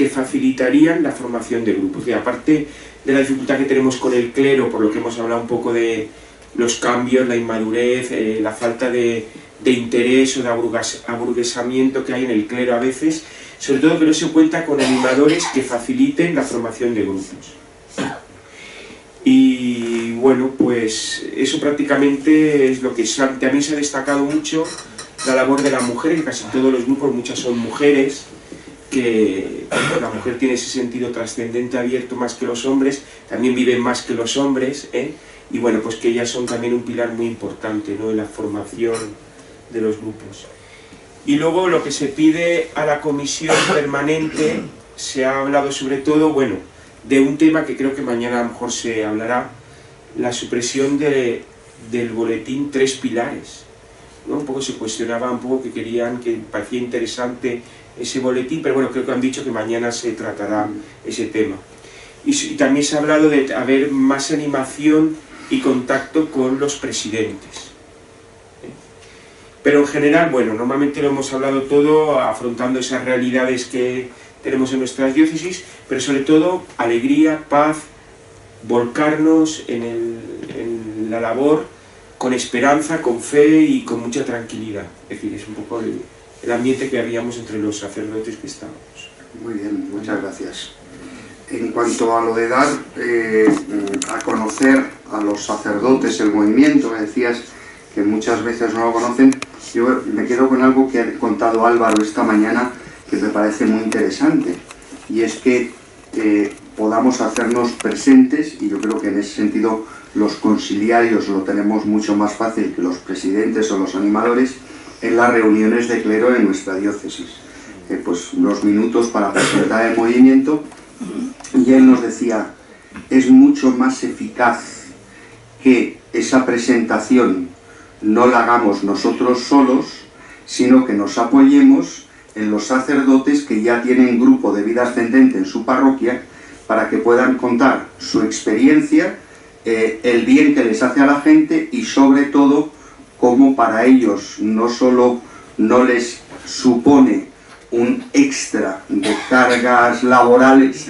facilitarían la formación de grupos. Y aparte de la dificultad que tenemos con el clero, por lo que hemos hablado un poco de los cambios, la inmadurez, la falta de interés o de aburguesamiento que hay en el clero a veces, sobre todo que no se cuenta con animadores que faciliten la formación de grupos. Y bueno, pues eso prácticamente es lo que también se ha destacado mucho, la labor de la mujer. En casi todos los grupos muchas son mujeres, que la mujer tiene ese sentido trascendente abierto más que los hombres, también viven más que los hombres, y bueno, pues que ellas son también un pilar muy importante, ¿no?, en la formación de los grupos. Y luego lo que se pide a la comisión permanente, se ha hablado sobre todo, bueno, de un tema que creo que mañana a lo mejor se hablará, la supresión del boletín 3 pilares, ¿no? Un poco se cuestionaba, un poco que querían, que parecía interesante ese boletín, pero bueno, creo que han dicho que mañana se tratará ese tema. Y también se ha hablado de haber más animación y contacto con los presidentes. Pero en general, bueno, normalmente lo hemos hablado todo afrontando esas realidades que tenemos en nuestras diócesis, pero sobre todo alegría, paz, volcarnos en la labor con esperanza, con fe y con mucha tranquilidad. Es decir, es un poco el ambiente que habíamos entre los sacerdotes que estábamos. Muy bien, muchas gracias. En cuanto a lo de dar a conocer a los sacerdotes el movimiento, que decías que muchas veces no lo conocen, yo me quedo con algo que ha contado Álvaro esta mañana que me parece muy interesante, y es que podamos hacernos presentes, y yo creo que en ese sentido los conciliarios lo tenemos mucho más fácil que los presidentes o los animadores, en las reuniones de clero en nuestra diócesis. Pues unos minutos para presentar el movimiento, y él nos decía, es mucho más eficaz que esa presentación no la hagamos nosotros solos, sino que nos apoyemos en los sacerdotes que ya tienen grupo de vida ascendente en su parroquia, para que puedan contar su experiencia, el bien que les hace a la gente, y sobre todo cómo para ellos no solo no les supone un extra de cargas laborales,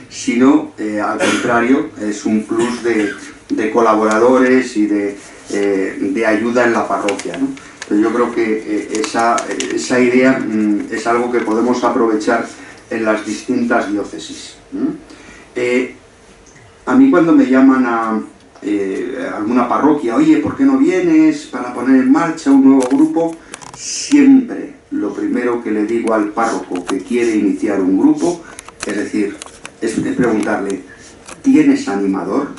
sino al contrario, es un plus de colaboradores y de ayuda en la parroquia, ¿no? Entonces yo creo que esa idea es algo que podemos aprovechar en las distintas diócesis. A mí cuando me llaman a alguna parroquia, oye, ¿por qué no vienes para poner en marcha un nuevo grupo? Siempre lo primero que le digo al párroco que quiere iniciar un grupo, es decir, es preguntarle, ¿tienes animador?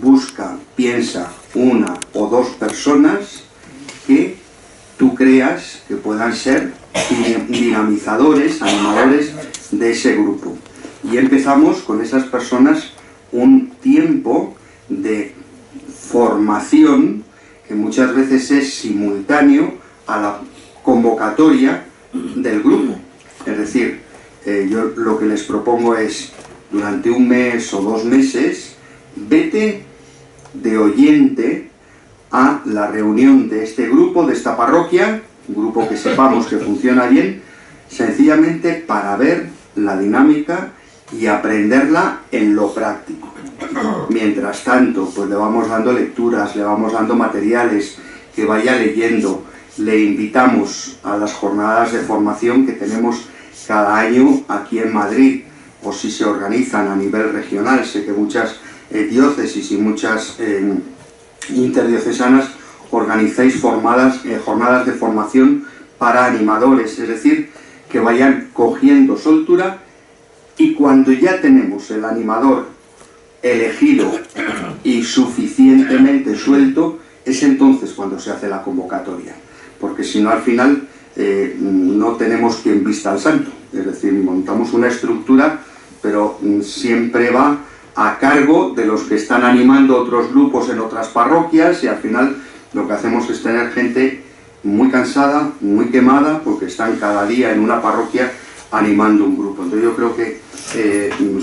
Busca, piensa una o dos personas que tú creas que puedan ser dinamizadores, animadores de ese grupo. Y empezamos con esas personas un tiempo de formación que muchas veces es simultáneo a la convocatoria del grupo. Es decir, yo lo que les propongo es, durante un mes o 2 meses, vete de oyente a la reunión de este grupo, de esta parroquia, un grupo que sepamos que funciona bien, sencillamente para ver la dinámica y aprenderla en lo práctico. Mientras tanto, pues le vamos dando lecturas, le vamos dando materiales, que vaya leyendo. Le invitamos a las jornadas de formación que tenemos cada año aquí en Madrid, o si se organizan a nivel regional. Sé que muchas diócesis y muchas interdiocesanas organizáis jornadas de formación para animadores, es decir, que vayan cogiendo soltura, y cuando ya tenemos el animador elegido y suficientemente suelto, es entonces cuando se hace la convocatoria, porque si no, al final no tenemos quien vista al santo. Es decir, montamos una estructura, pero siempre va a cargo de los que están animando otros grupos en otras parroquias, y al final lo que hacemos es tener gente muy cansada, muy quemada, porque están cada día en una parroquia animando un grupo. Entonces yo creo que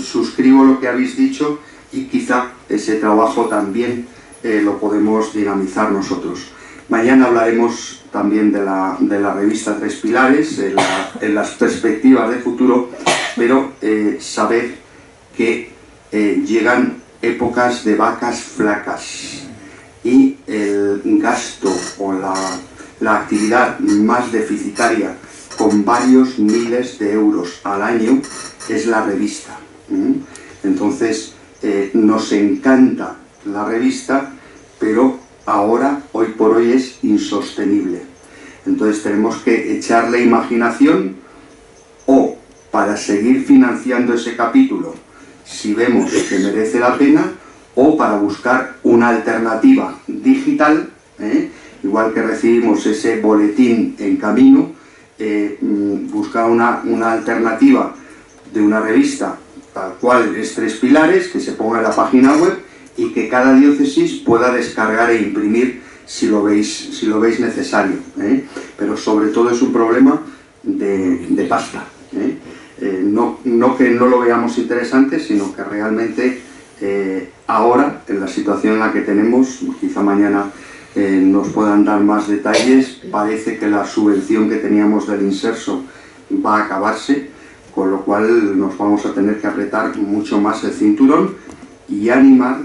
suscribo lo que habéis dicho, y quizá ese trabajo también lo podemos dinamizar nosotros. Mañana hablaremos también de la revista 3 Pilares, en las perspectivas de futuro, pero saber que llegan épocas de vacas flacas, y el gasto o la actividad más deficitaria, con varios miles de euros al año, es la revista. Entonces, Nos encanta la revista, pero ahora, hoy por hoy, es insostenible. Entonces tenemos que echarle imaginación, o para seguir financiando ese capítulo si vemos que merece la pena, o para buscar una alternativa digital, igual que recibimos ese boletín en camino, buscar una alternativa de una revista tal cual es 3 pilares, que se ponga en la página web y que cada diócesis pueda descargar e imprimir si lo veis necesario, pero sobre todo es un problema de pasta, no que no lo veamos interesante, sino que realmente ahora, en la situación en la que tenemos, quizá mañana nos puedan dar más detalles, parece que la subvención que teníamos del Inserso va a acabarse, con lo cual nos vamos a tener que apretar mucho más el cinturón y animar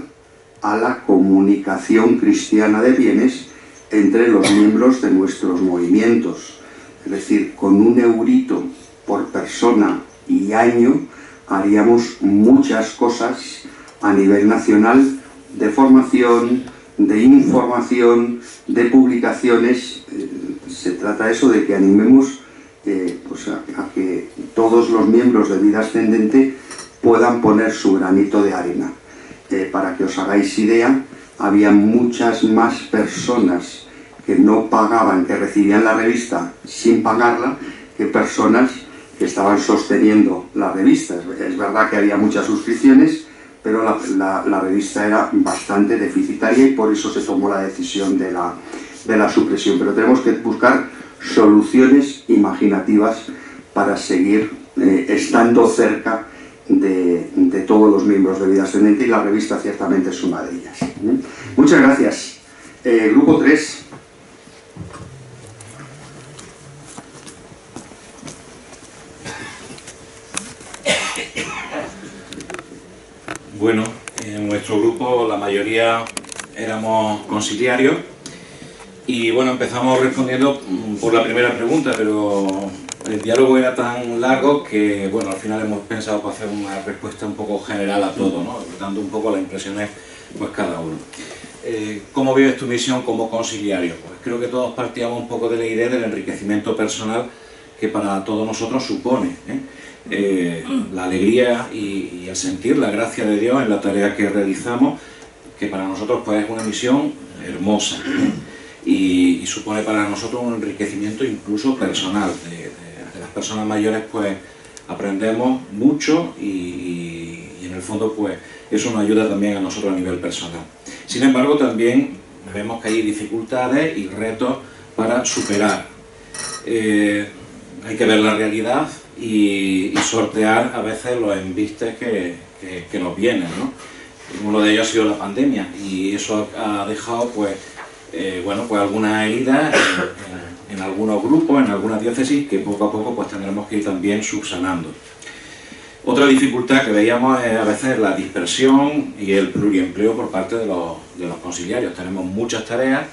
a la comunicación cristiana de bienes entre los miembros de nuestros movimientos. Es decir, con 1 eurito por persona y año haríamos muchas cosas a nivel nacional, de formación, de información, de publicaciones. Se trata eso de que animemos pues a que todos los miembros de Vida Ascendente puedan poner su granito de arena. Para que os hagáis idea, había muchas más personas que no pagaban, que recibían la revista sin pagarla, que personas que estaban sosteniendo la revista. Es verdad que había muchas suscripciones, pero la revista era bastante deficitaria y por eso se tomó la decisión de la supresión. Pero tenemos que buscar soluciones imaginativas para seguir estando cerca de todos los miembros de Vida Ascendente, y la revista ciertamente es una de ellas. Muchas gracias. Grupo 3. Bueno, en nuestro grupo la mayoría éramos conciliarios y bueno, empezamos respondiendo por la primera pregunta, pero el diálogo era tan largo que bueno, al final hemos pensado para hacer una respuesta un poco general a todo, ¿no? Dando un poco las impresiones pues cada uno. ¿Cómo vives tu misión como conciliario? Pues creo que todos partíamos un poco de la idea del enriquecimiento personal que para todos nosotros supone, la alegría y el sentir la gracia de Dios en la tarea que realizamos, que para nosotros pues es una misión hermosa, y supone para nosotros un enriquecimiento incluso personal. De las personas mayores pues aprendemos mucho y en el fondo pues eso nos ayuda también a nosotros a nivel personal. Sin embargo, también vemos que hay dificultades y retos para superar. Hay que ver la realidad y sortear a veces los embistes que nos vienen, ¿no? Uno de ellos ha sido la pandemia y eso ha dejado pues, bueno, pues algunas heridas en algunos grupos, en algunas diócesis, que poco a poco pues tendremos que ir también subsanando. Otra dificultad que veíamos es a veces la dispersión y el pluriempleo por parte de los conciliarios. Tenemos muchas tareas,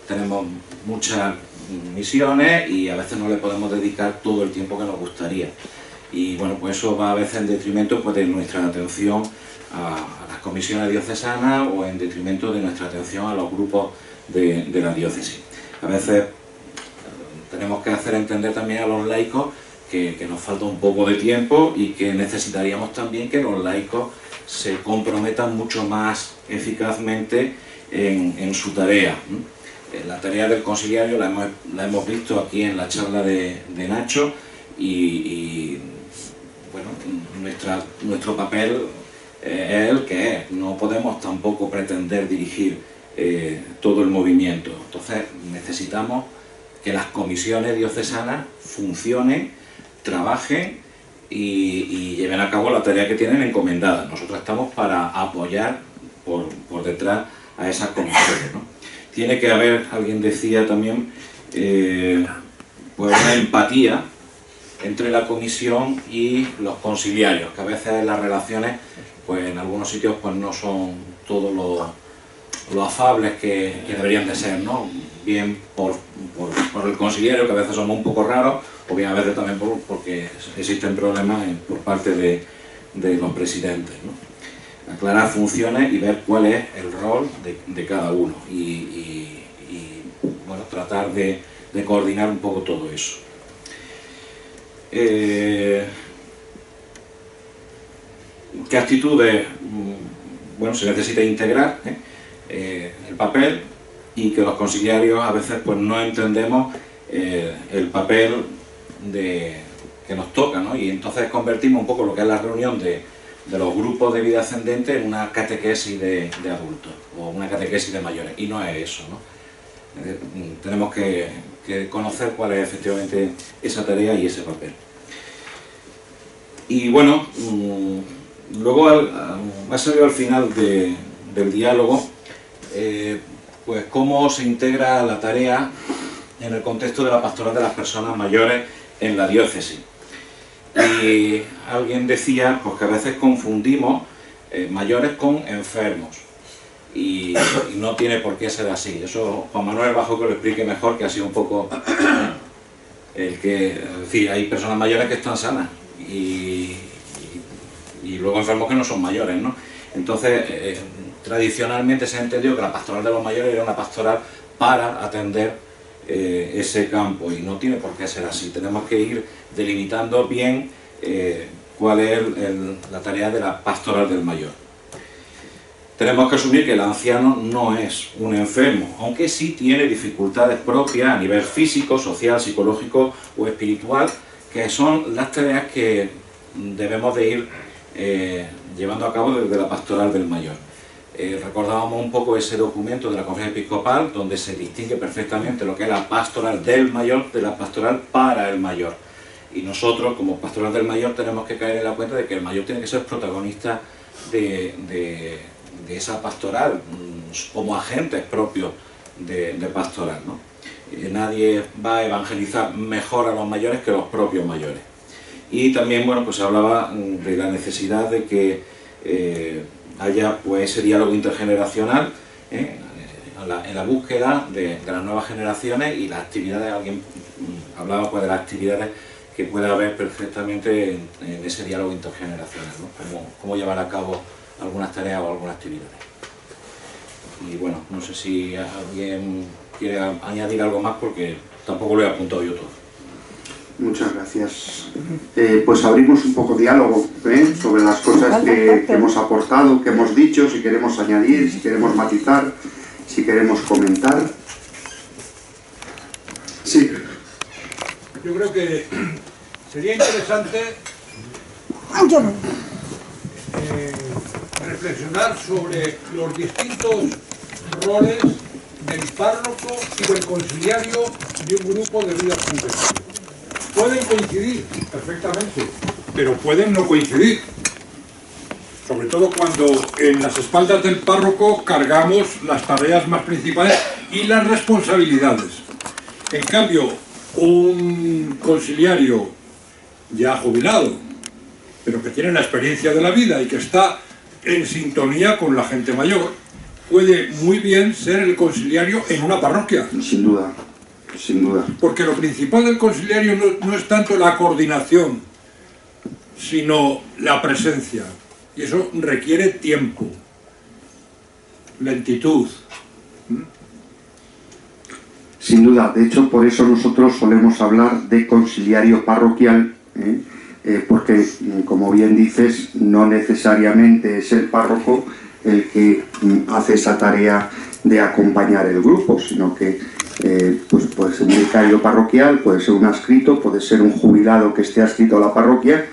tenemos muchas misiones y a veces no le podemos dedicar todo el tiempo que nos gustaría. Y bueno, pues eso va a veces en detrimento pues, de nuestra atención a las comisiones diocesanas o en detrimento de nuestra atención a los grupos de la diócesis. A veces tenemos que hacer entender también a los laicos que nos falta un poco de tiempo y que necesitaríamos también que los laicos se comprometan mucho más eficazmente en su tarea. La tarea del conciliario la hemos visto aquí en la charla de Nacho y bueno, nuestro papel es el que es. No podemos tampoco pretender dirigir todo el movimiento. Entonces necesitamos que las comisiones diocesanas funcionen, trabajen y lleven a cabo la tarea que tienen encomendada. Nosotros estamos para apoyar por detrás a esas comisiones, ¿no? Tiene que haber, alguien decía también, pues una empatía entre la comisión y los conciliarios, que a veces las relaciones, pues en algunos sitios pues no son todos lo afables que deberían de ser, ¿no? Bien por el conciliario, que a veces somos un poco raros, o bien a veces también porque existen problemas por parte de los presidentes, ¿no? aclarar funciones y ver cuál es el rol de cada uno bueno, tratar de coordinar un poco todo eso. ¿Qué actitudes? Bueno, se necesita integrar el papel, y que los conciliarios a veces pues no entendemos el papel que nos toca, ¿no? Y entonces convertimos un poco lo que es la reunión de los grupos de vida ascendente en una catequesis de adultos o una catequesis de mayores, y no es eso, ¿no? Tenemos que conocer cuál es efectivamente esa tarea y ese papel. Y bueno, luego ha salido al final del diálogo pues cómo se integra la tarea en el contexto de la pastoral de las personas mayores en la diócesis. Y alguien decía pues que a veces confundimos mayores con enfermos, y no tiene por qué ser así. Eso Juan Manuel Bajo que lo explique mejor, que ha sido un poco el que, es decir, hay personas mayores que están sanas y luego enfermos que no son mayores, ¿no? Entonces tradicionalmente se ha entendido que la pastoral de los mayores era una pastoral para atender ese campo, y no tiene por qué ser así. Tenemos que ir delimitando bien cuál es la tarea de la pastoral del mayor. Tenemos que asumir que el anciano no es un enfermo, aunque sí tiene dificultades propias a nivel físico, social, psicológico o espiritual, que son las tareas que debemos de ir llevando a cabo desde la pastoral del mayor. Recordábamos un poco ese documento de la Conferencia Episcopal, donde se distingue perfectamente lo que es la pastoral del mayor de la pastoral para el mayor. Y nosotros, como pastoral del mayor, tenemos que caer en la cuenta de que el mayor tiene que ser protagonista de esa pastoral, como agentes propios de pastoral, ¿no? Nadie va a evangelizar mejor a los mayores que los propios mayores. Y también, bueno, pues se hablaba de la necesidad de que haya pues ese diálogo intergeneracional en la búsqueda de las nuevas generaciones, y las actividades, alguien hablaba pues de las actividades que puede haber perfectamente en ese diálogo intergeneracional, ¿no? Cómo llevar a cabo algunas tareas o algunas actividades. Y bueno, no sé si alguien quiere añadir algo más, porque tampoco lo he apuntado yo todo. Muchas gracias. Pues abrimos un poco diálogo sobre las cosas que hemos aportado, que hemos dicho, si queremos añadir, si queremos matizar, si queremos comentar. Sí. Yo creo que sería interesante reflexionar sobre los distintos roles del párroco y del conciliario de un grupo de vida ascendente. Pueden coincidir perfectamente, pero pueden no coincidir. Sobre todo cuando en las espaldas del párroco cargamos las tareas más principales y las responsabilidades. En cambio, un conciliario ya jubilado, pero que tiene la experiencia de la vida y que está en sintonía con la gente mayor, puede muy bien ser el conciliario en una parroquia. Sin duda, sin duda. Porque lo principal del conciliario no es tanto la coordinación, sino la presencia. Y eso requiere tiempo, lentitud. Sin duda, de hecho por eso nosotros solemos hablar de conciliario parroquial, porque como bien dices, no necesariamente es el párroco el que hace esa tarea de acompañar el grupo, sino que pues puede ser un vicario parroquial, puede ser un adscrito, puede ser un jubilado que esté adscrito a la parroquia,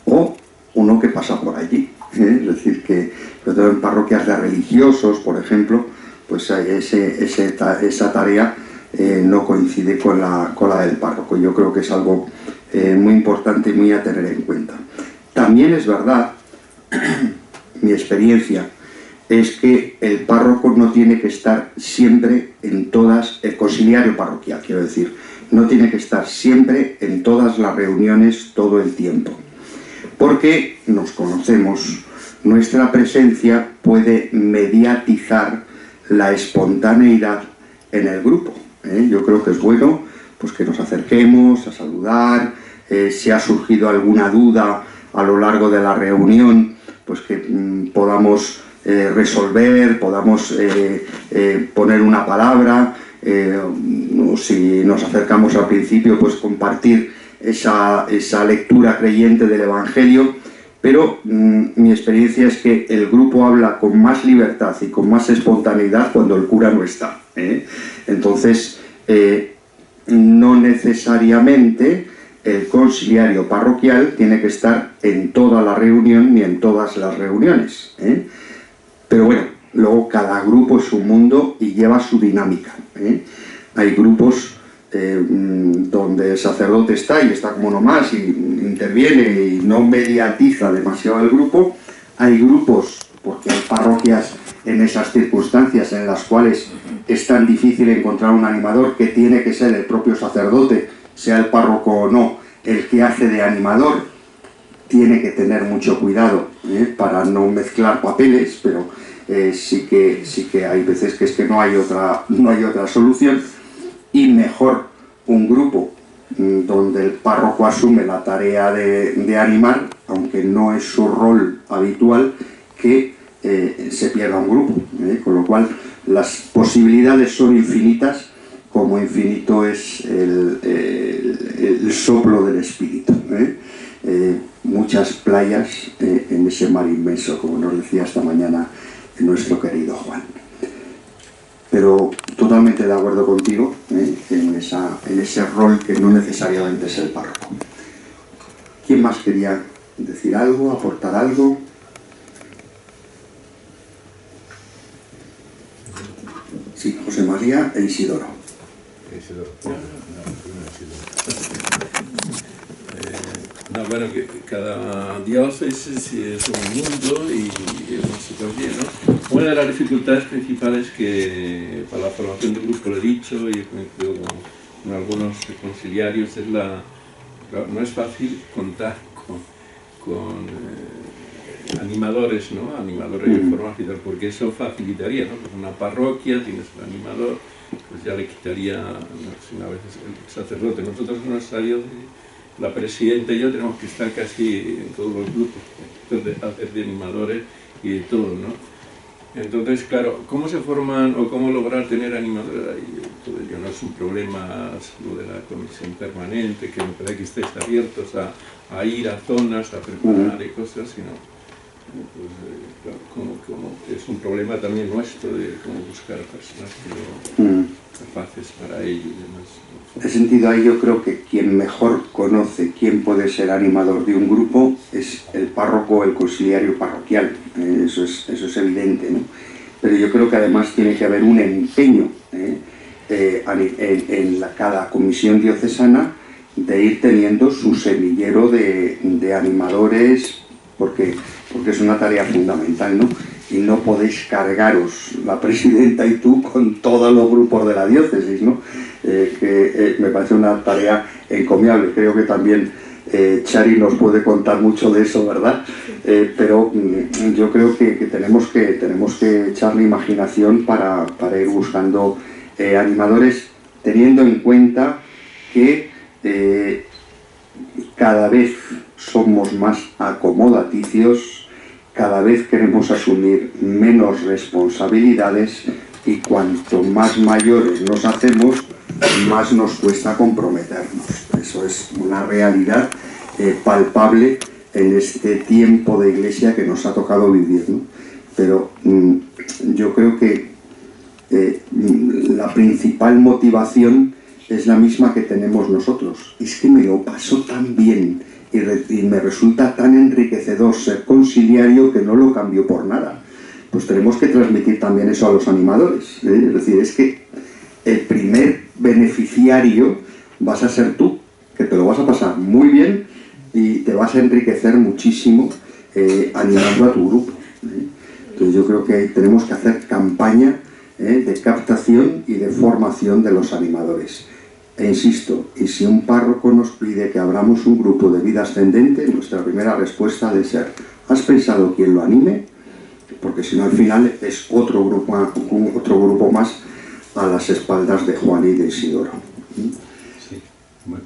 o uno que pasa por allí. Es decir, que sobre todo en parroquias de religiosos, por ejemplo, pues esa tarea no coincide con la del párroco. Yo creo que es algo muy importante y muy a tener en cuenta. También es verdad, mi experiencia es que el párroco no tiene que estar siempre en todas, el conciliario parroquial, quiero decir, no tiene que estar siempre en todas las reuniones todo el tiempo, porque nos conocemos, nuestra presencia puede mediatizar la espontaneidad en el grupo. Yo creo que es bueno pues que nos acerquemos a saludar, si ha surgido alguna duda a lo largo de la reunión, pues que podamos resolver, podamos poner una palabra, o si nos acercamos al principio, pues compartir esa lectura creyente del Evangelio. Pero mi experiencia es que el grupo habla con más libertad y con más espontaneidad cuando el cura no está, ¿eh? Entonces, no necesariamente el consiliario parroquial tiene que estar en toda la reunión ni en todas las reuniones, ¿eh? Pero bueno, luego cada grupo es un mundo y lleva su dinámica, ¿eh? Hay grupos donde el sacerdote está y está como nomás y interviene y no mediatiza demasiado el grupo. Hay grupos, porque hay parroquias en esas circunstancias en las cuales es tan difícil encontrar un animador, que tiene que ser el propio sacerdote, sea el párroco o no, el que hace de animador. Tiene que tener mucho cuidado para no mezclar papeles, pero sí que hay veces que es que no hay otra solución. Y mejor un grupo donde el párroco asume la tarea de animar, aunque no es su rol habitual, que se pierda un grupo, con lo cual las posibilidades son infinitas, como infinito es el soplo del espíritu, muchas playas en ese mar inmenso, como nos decía esta mañana nuestro querido Juan. Pero totalmente de acuerdo contigo en ese rol que no necesariamente es el párroco. ¿Quién más quería decir algo, aportar algo? Sí, José María e Isidoro. Bueno, que cada diócesis es un mundo y nosotros bien, ¿no? Una de las dificultades principales que para la formación de grupo lo he dicho y he coincidido con algunos conciliarios es claro, no es fácil contar con animadores, ¿no? Animadores de forma oficial, porque eso facilitaría, ¿no? Pues una parroquia, tienes un animador, pues ya le quitaría, una vez el sacerdote. Nosotros en nuestra diócesis, la presidenta y yo tenemos que estar casi en todos los grupos, entonces hacer de animadores y de todo, ¿no? Entonces, claro, ¿cómo se forman o cómo lograr tener animadores? Todo ello no es un problema, lo de la comisión permanente, que me parece que estéis abiertos a ir a zonas, a preparar y cosas, sino pues, claro, como es un problema también nuestro de cómo buscar personas que no capaces para ello y demás. En ese sentido, ahí yo creo que quien mejor conoce quién puede ser animador de un grupo es el párroco o el consiliario parroquial. Eso es evidente, ¿no? Pero yo creo que además tiene que haber un empeño en cada comisión diocesana de ir teniendo su semillero de animadores, porque es una tarea fundamental, ¿no? Y no podéis cargaros, la presidenta y tú, con todos los grupos de la diócesis, ¿no? Me parece una tarea encomiable. Creo que también Chari nos puede contar mucho de eso, ¿verdad? Pero yo creo que tenemos que echar la imaginación para ir buscando animadores, teniendo en cuenta que cada vez somos más acomodaticios, cada vez queremos asumir menos responsabilidades y cuanto más mayores nos hacemos, más nos cuesta comprometernos. Eso es una realidad palpable en este tiempo de iglesia que nos ha tocado vivir, ¿no? Pero yo creo que la principal motivación es la misma que tenemos nosotros. Es que me lo paso tan bien y me resulta tan enriquecedor ser conciliario que no lo cambio por nada. Pues tenemos que transmitir también eso a los animadores, Es decir, es que el primer beneficiario vas a ser tú, que te lo vas a pasar muy bien y te vas a enriquecer muchísimo animando a tu grupo. Entonces yo creo que tenemos que hacer campaña de captación y de formación de los animadores. E insisto, y si un párroco nos pide que abramos un grupo de vida ascendente, nuestra primera respuesta ha de ser: ¿has pensado quién lo anime? Porque si no, al final es otro grupo más a las espaldas de Juan y de Isidoro. Sí,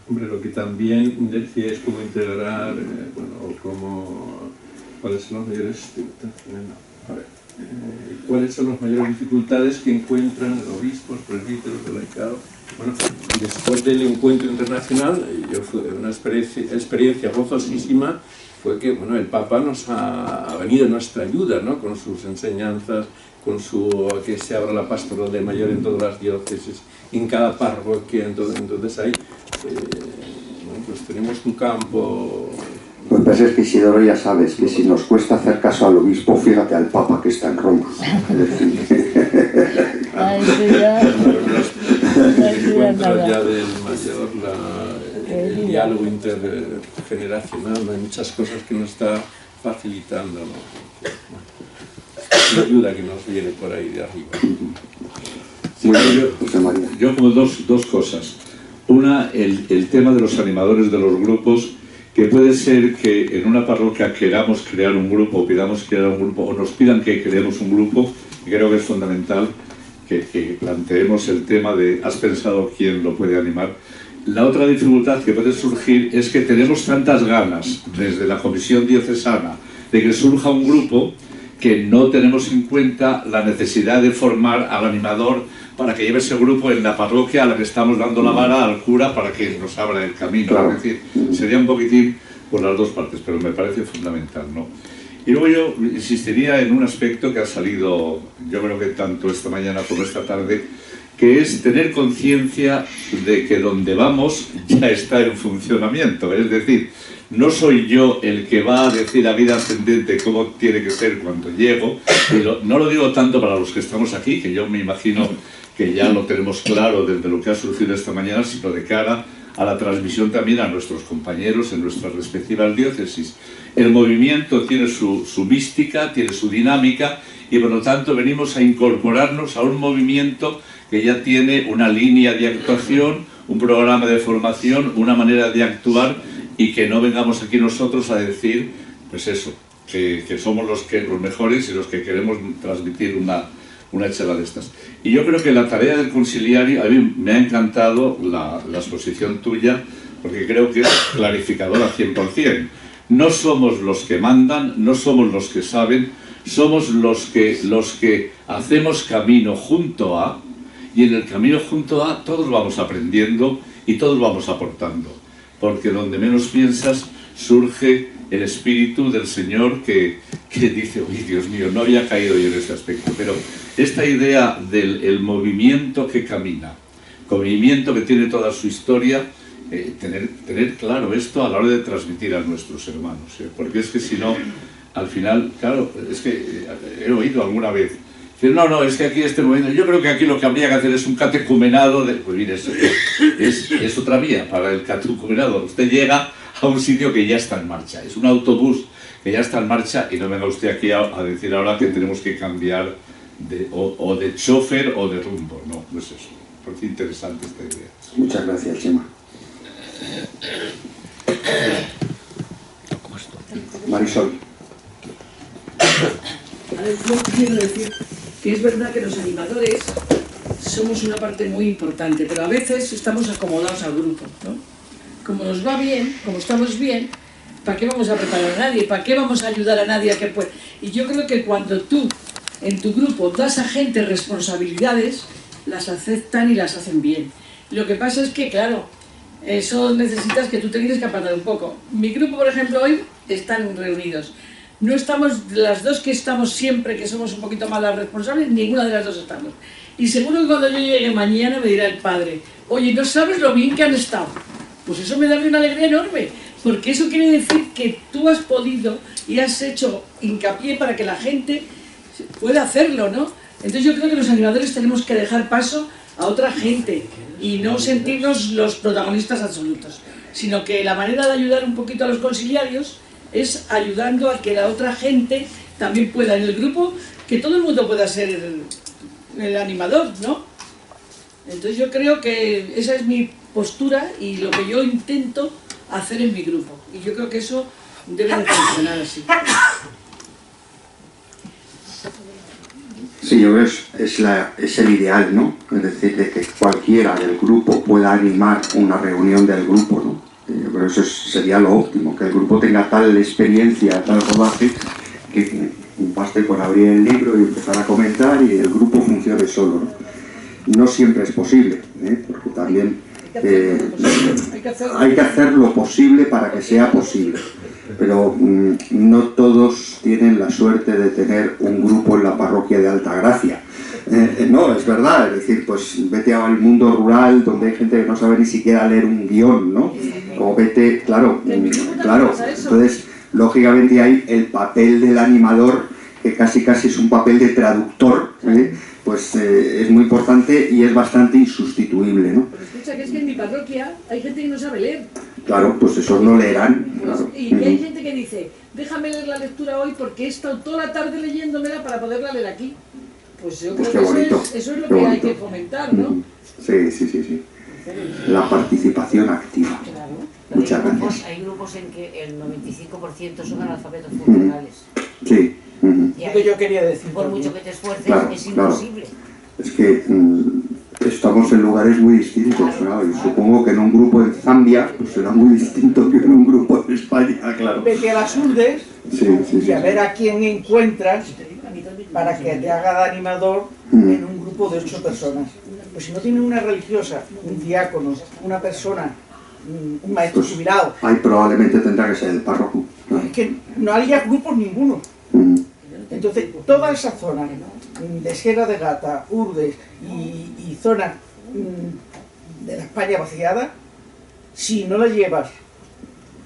hombre, lo que también decía es cómo integrar, o cómo ¿Cuáles son las mayores ¿cuáles son las mayores dificultades que encuentran obispos, presbíteros, delegados? Bueno, después del encuentro internacional, fue una experiencia gozosísima, fue que bueno, el Papa nos ha venido en nuestra ayuda, ¿no? Con sus enseñanzas, con que se abra la pastoral de mayor en todas las diócesis, en cada parroquia, entonces ahí bueno, pues tenemos un campo. Lo que pasa es que, Isidoro, ya sabes que si nos cuesta hacer caso al obispo, fíjate al Papa que está en Roma. Ya del mayor, el diálogo intergeneracional, hay muchas cosas que nos está facilitando, ¿no? La ayuda que nos viene por ahí de arriba. Sí, yo como dos cosas. Una, el tema de los animadores de los grupos, que puede ser que en una parroquia queramos crear un grupo, o pidamos crear un grupo, o nos pidan que creemos un grupo, y creo que es fundamental que planteemos el tema de ¿has pensado quién lo puede animar? La otra dificultad que puede surgir es que tenemos tantas ganas desde la comisión diocesana de que surja un grupo que no tenemos en cuenta la necesidad de formar al animador para que lleve ese grupo en la parroquia a la que estamos dando la vara al cura para que nos abra el camino. Claro. Es decir, sería un poquitín por las dos partes, pero me parece fundamental, ¿no? Y luego yo insistiría en un aspecto que ha salido, yo creo que tanto esta mañana como esta tarde, que es tener conciencia de que donde vamos ya está en funcionamiento. Es decir, no soy yo el que va a decir a vida ascendente cómo tiene que ser cuando llego, y no lo digo tanto para los que estamos aquí, que yo me imagino que ya lo tenemos claro desde lo que ha surgido esta mañana, sino de cara a la transmisión también a nuestros compañeros en nuestras respectivas diócesis. El movimiento tiene su mística, tiene su dinámica, y por lo tanto venimos a incorporarnos a un movimiento que ya tiene una línea de actuación, un programa de formación, una manera de actuar, y que no vengamos aquí nosotros a decir, pues eso, que somos los mejores y los que queremos transmitir una charla de estas. Y yo creo que la tarea del conciliario, a mí me ha encantado la exposición tuya, porque creo que es clarificadora 100%. No somos los que mandan, no somos los que saben, somos los que hacemos camino junto a, y en el camino junto a todos vamos aprendiendo y todos vamos aportando. Porque donde menos piensas surge el Espíritu del Señor que dice, uy, Dios mío, no había caído yo en este aspecto. Pero esta idea del movimiento que camina, movimiento que tiene toda su historia, tener claro esto a la hora de transmitir a nuestros hermanos. Porque es que si no, al final, claro, es que he oído alguna vez, no, es que aquí este movimiento, yo creo que aquí lo que habría que hacer es un catecumenado, pues mire, es otra vía para el catecumenado. Usted llega a un sitio que ya está en marcha, es un autobús que ya está en marcha, y no venga usted aquí a decir ahora que tenemos que cambiar o de chofer o de rumbo, no es eso. Porque es interesante esta idea. Muchas gracias, Chema. Marisol. A ver, yo quiero decir que es verdad que los animadores somos una parte muy importante, pero a veces estamos acomodados al grupo, ¿no? Como nos va bien, como estamos bien, ¿para qué vamos a preparar a nadie? ¿Para qué vamos a ayudar a nadie a que pueda? Y yo creo que cuando tú, en tu grupo, das a gente responsabilidades, las aceptan y las hacen bien. Lo que pasa es que, claro, eso necesitas que tú te tienes que apartar un poco. Mi grupo, por ejemplo, hoy están reunidos. No estamos, las dos que estamos siempre, que somos un poquito más las responsables, ninguna de las dos estamos. Y seguro que cuando yo llegue mañana me dirá el padre, oye, ¿no sabes lo bien que han estado? Pues eso me da una alegría enorme, porque eso quiere decir que tú has podido y has hecho hincapié para que la gente pueda hacerlo, ¿no? Entonces yo creo que los animadores tenemos que dejar paso a otra gente y no sentirnos los protagonistas absolutos, sino que la manera de ayudar un poquito a los conciliarios es ayudando a que la otra gente también pueda, en el grupo, que todo el mundo pueda ser el animador, ¿no? Entonces yo creo que esa es mi postura y lo que yo intento hacer en mi grupo. Y yo creo que eso debe de funcionar así. Sí, yo creo que es el ideal, ¿no? Es decir, de que cualquiera del grupo pueda animar una reunión del grupo, ¿no? Yo creo que eso sería lo óptimo, que el grupo tenga tal experiencia, tal rodaje, que baste con abrir el libro y empezar a comentar y el grupo funcione solo, ¿no? No siempre es posible, porque también hay que hacer lo posible para que sea posible, pero no todos tienen la suerte de tener un grupo en la parroquia de Altagracia. No, es verdad, es decir, pues vete al mundo rural donde hay gente que no sabe ni siquiera leer un guión, ¿no? O vete, claro, entonces lógicamente hay el papel del animador, que casi es un papel de traductor, pues es muy importante y es bastante insustituible, ¿no? Pero escucha, que es que en mi parroquia hay gente que no sabe leer. Claro, pues esos no leerán. Claro. Y hay gente que dice, déjame leer la lectura hoy porque he estado toda la tarde leyéndomela para poderla leer aquí. Pues yo creo que eso es lo que hay que fomentar, ¿no? Sí. La participación activa. Claro. Muchas gracias. Hay grupos en que el 95% son analfabetos funcionales. Sí. Y Lo que yo quería decir. Por mucho que te esfuerces, Claro, es imposible. Es que estamos en lugares muy distintos, ¿no? Y supongo que en un grupo en Zambia pues será muy distinto que en un grupo en España, claro. Vete a las urdes y a ver a quién encuentras para que te haga de animador en un grupo de 8 personas. Pues si no tiene una religiosa, un diácono, una persona, un maestro Pues jubilado, ahí probablemente tendrá que ser el párroco. es que no haría grupos ninguno. Entonces, toda esa zona de Sierra de Gata, Urdes y zona de la España vaciada, si no la llevas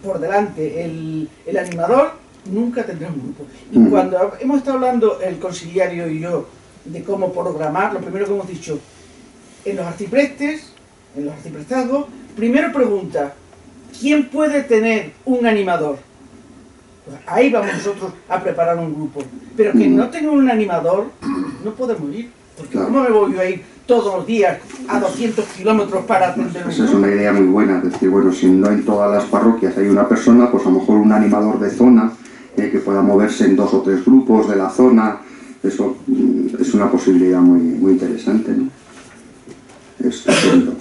por delante el animador, nunca tendrás un grupo. Y cuando hemos estado hablando el conciliario y yo de cómo programar, lo primero que hemos dicho, en los arciprestes, en los arciprestazgos, primero pregunta, ¿quién puede tener un animador? Pues ahí vamos nosotros a preparar un grupo. Pero que no tenga un animador, no podemos ir. Porque ¿cómo me voy a ir todos los días a 200 kilómetros para atender un Esa es grupo? una idea muy buena, es decir, bueno, si no en todas las parroquias hay una persona, pues a lo mejor un animador de zona que pueda moverse en 2 o 3 grupos de la zona, eso es una posibilidad muy interesante, ¿no? Estupendo.